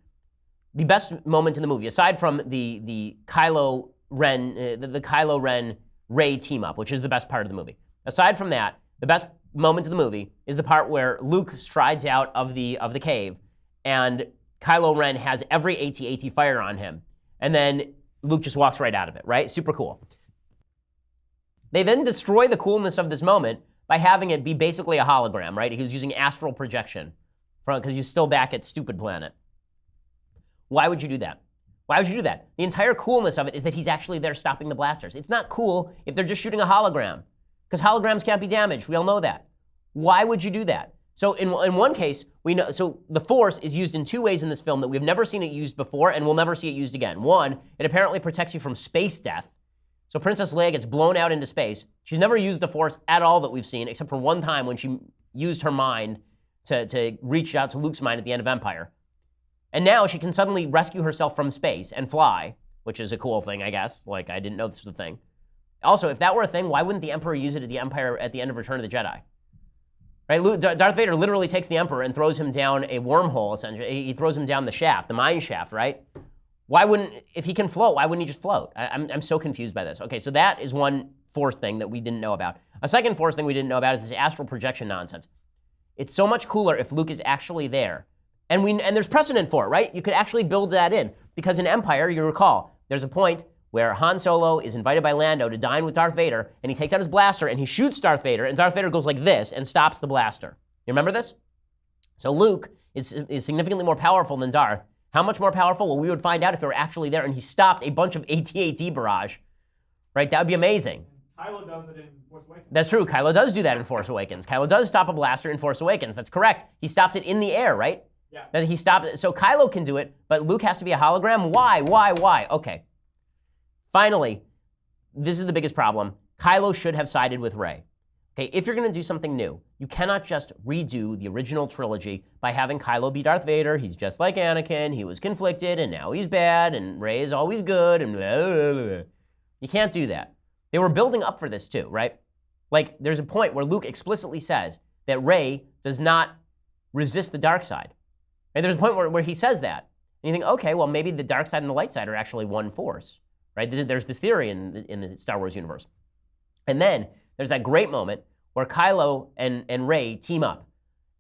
The best moment in the movie, aside from the Kylo Ren, the Kylo Ren Rey team up, which is the best part of the movie. Aside from that, the best moment of the movie is the part where Luke strides out of the cave, and Kylo Ren has every AT-AT fire on him, and then Luke just walks right out of it, right? Super cool. They then destroy the coolness of this moment by having it be basically a hologram, right? He was using astral projection because he's still back at Stupid Planet. Why would you do that? Why would you do that? The entire coolness of it is that he's actually there stopping the blasters. It's not cool if they're just shooting a hologram, because holograms can't be damaged. We all know that. Why would you do that? So in one case, we know, so the Force is used in 2 ways in this film that we've never seen it used before, and we'll never see it used again. One, it apparently protects you from space death. So Princess Leia gets blown out into space. She's never used the Force at all that we've seen, except for one time when she used her mind to reach out to Luke's mind at the end of Empire. And now she can suddenly rescue herself from space and fly, which is a cool thing, I guess. Like, I didn't know this was a thing. Also, if that were a thing, why wouldn't the Emperor use it at the Empire at the end of Return of the Jedi? Right? Darth Vader literally takes the Emperor and throws him down a wormhole, essentially. He throws him down the shaft, the mine shaft, right? Why wouldn't, if he can float, why wouldn't he just float? I'm so confused by this. Okay, so that is one Force thing that we didn't know about. A second Force thing we didn't know about is this astral projection nonsense. It's so much cooler if Luke is actually there. And there's precedent for it, right? You could actually build that in. Because in Empire, you recall, there's a point where Han Solo is invited by Lando to dine with Darth Vader, and he takes out his blaster and he shoots Darth Vader, and Darth Vader goes like this and stops the blaster. You remember this? So Luke is significantly more powerful than Darth. How much more powerful? Well, we would find out if he were actually there and he stopped a bunch of AT-AT barrage. Right? That would be amazing. Kylo does it in Force Awakens. That's true. Kylo does do that in Force Awakens. Kylo does stop a blaster in Force Awakens. That's correct. He stops it in the air, right? Yeah. That he stopped it. So Kylo can do it, but Luke has to be a hologram. Why? Okay. Finally, this is the biggest problem. Kylo should have sided with Rey. Okay, if you're going to do something new, you cannot just redo the original trilogy by having Kylo be Darth Vader. He's just like Anakin. He was conflicted, and now he's bad, and Rey is always good, and blah, blah, blah. You can't do that. They were building up for this too, right? Like, there's a point where Luke explicitly says that Rey does not resist the dark side. And there's a point where he says that. And you think, okay, well, maybe the dark side and the light side are actually one force, right? There's this theory in the Star Wars universe. And then there's that great moment where Kylo and Rey team up.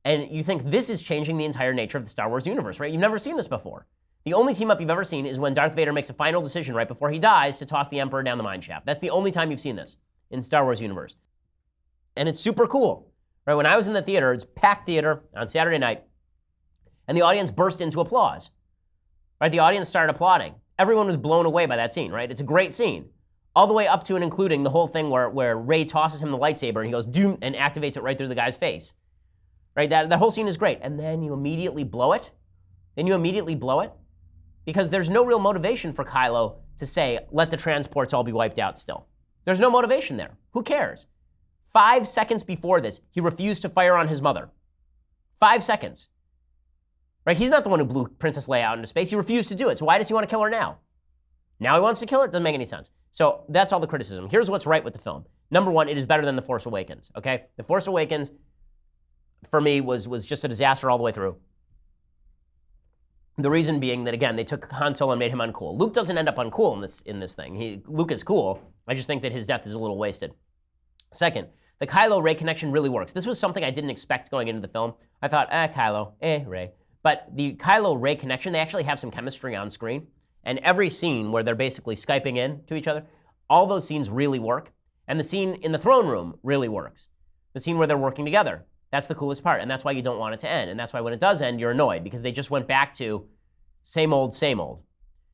And you think this is changing the entire nature of the Star Wars universe, right? You've never seen this before. The only team up you've ever seen is when Darth Vader makes a final decision right before he dies to toss the Emperor down the mine shaft. That's the only time you've seen this in Star Wars universe. And it's super cool, right? When I was in the theater, it's packed theater on Saturday night, and the audience burst into applause, right? The audience started applauding. Everyone was blown away by that scene, right? It's a great scene. All the way up to and including the whole thing where Rey tosses him the lightsaber and he goes, doom, and activates it right through the guy's face, right? That whole scene is great. And then you immediately blow it. Because there's no real motivation for Kylo to say, let the transports all be wiped out still. There's no motivation there. Who cares? 5 seconds before this, he refused to fire on his mother. 5 seconds. Right? He's not the one who blew Princess Leia out into space. He refused to do it. So why does he want to kill her now? Now he wants to kill her? It doesn't make any sense. So that's all the criticism. Here's what's right with the film. Number one, it is better than The Force Awakens, okay? The Force Awakens, for me, was just a disaster all the way through. The reason being that, again, they took Han Solo and made him uncool. Luke doesn't end up uncool in this thing. Luke is cool. I just think that his death is a little wasted. Second, the Kylo-Rey connection really works. This was something I didn't expect going into the film. I thought, Kylo, Rey. But the Kylo-Rey connection, they actually have some chemistry on screen. And every scene where they're basically Skyping in to each other, all those scenes really work. And the scene in the throne room really works. The scene where they're working together. That's the coolest part, and that's why you don't want it to end. And that's why when it does end, you're annoyed, because they just went back to same old, same old.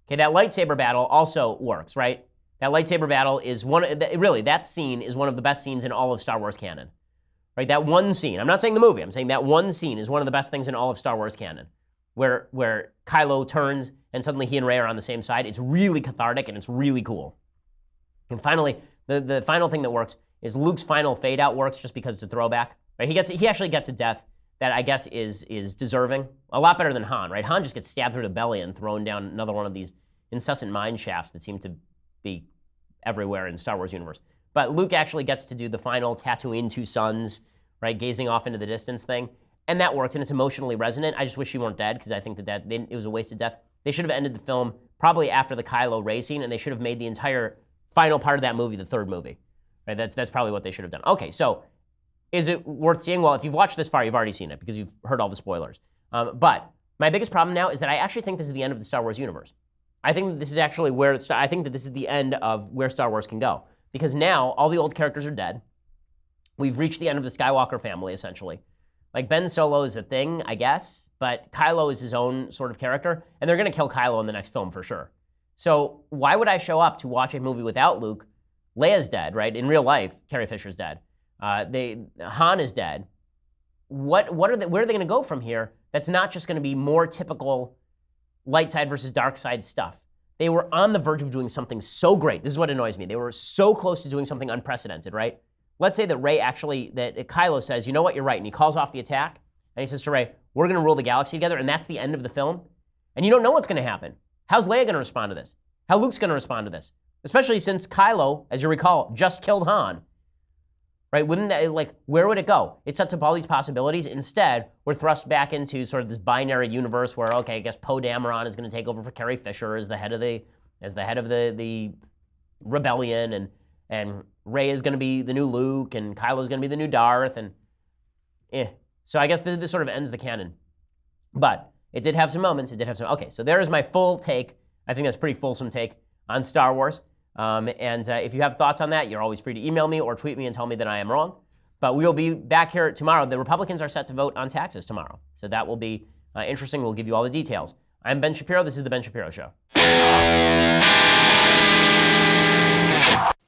Okay, that lightsaber battle also works, right? That lightsaber battle is that scene is one of the best scenes in all of Star Wars canon. Right, that one scene, I'm not saying the movie, I'm saying that one scene is one of the best things in all of Star Wars canon, where Kylo turns and suddenly he and Rey are on the same side. It's really cathartic and it's really cool. And finally, the final thing that works is Luke's final fade out works just because it's a throwback. Right? He actually gets a death that I guess is deserving. A lot better than Han, right? Han just gets stabbed through the belly and thrown down another one of these incessant mine shafts that seem to be everywhere in Star Wars universe. But Luke actually gets to do the final Tatooine two suns, right? Gazing off into the distance thing. And that works, and it's emotionally resonant. I just wish she weren't dead, because I think that it was a wasted death. They should have ended the film probably after the Kylo Rey scene, and they should have made the entire final part of that movie the third movie. Right? That's probably what they should have done. Okay, so is it worth seeing? Well, if you've watched this far, you've already seen it because you've heard all the spoilers. But my biggest problem now is that I actually think this is the end of the Star Wars universe. I think that this is actually I think that this is the end of where Star Wars can go. Because now all the old characters are dead. We've reached the end of the Skywalker family, essentially. Like, Ben Solo is a thing, I guess, but Kylo is his own sort of character, and they're going to kill Kylo in the next film for sure. So why would I show up to watch a movie without Luke? Leia's dead, right? In real life, Carrie Fisher's dead. Han is dead. Where are they going to go from here that's not just going to be more typical light side versus dark side stuff? They were on the verge of doing something so great. This is what annoys me. They were so close to doing something unprecedented, right? Let's say that Kylo says, you know what, you're right, and he calls off the attack, and he says to Rey, we're going to rule the galaxy together, and that's the end of the film. And you don't know what's going to happen. How's Leia going to respond to this? How Luke's going to respond to this? Especially since Kylo, as you recall, just killed Han. right? Wouldn't that, like, where would it go? It sets up all these possibilities. Instead, we're thrust back into sort of this binary universe where, okay, I guess Poe Dameron is going to take over for Carrie Fisher as the head of the rebellion, and Rey is going to be the new Luke, and Kylo's going to be the new Darth, and So I guess this sort of ends the canon. But it did have some moments. Okay, so there is my full take. I think that's a pretty fulsome take on Star Wars. If you have thoughts on that, you're always free to email me or tweet me and tell me that I am wrong. But we will be back here tomorrow. The Republicans are set to vote on taxes tomorrow. So that will be interesting. We'll give you all the details. I'm Ben Shapiro. This is The Ben Shapiro Show.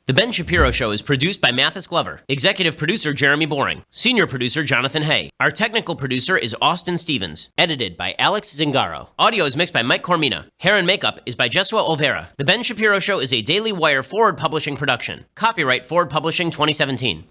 The Ben Shapiro Show is produced by Mathis Glover, executive producer Jeremy Boring, senior producer Jonathan Hay. Our technical producer is Austin Stevens, edited by Alex Zingaro. Audio is mixed by Mike Cormina. Hair and makeup is by Jesua Olvera. The Ben Shapiro Show is a Daily Wire Forward Publishing production. Copyright Forward Publishing 2017.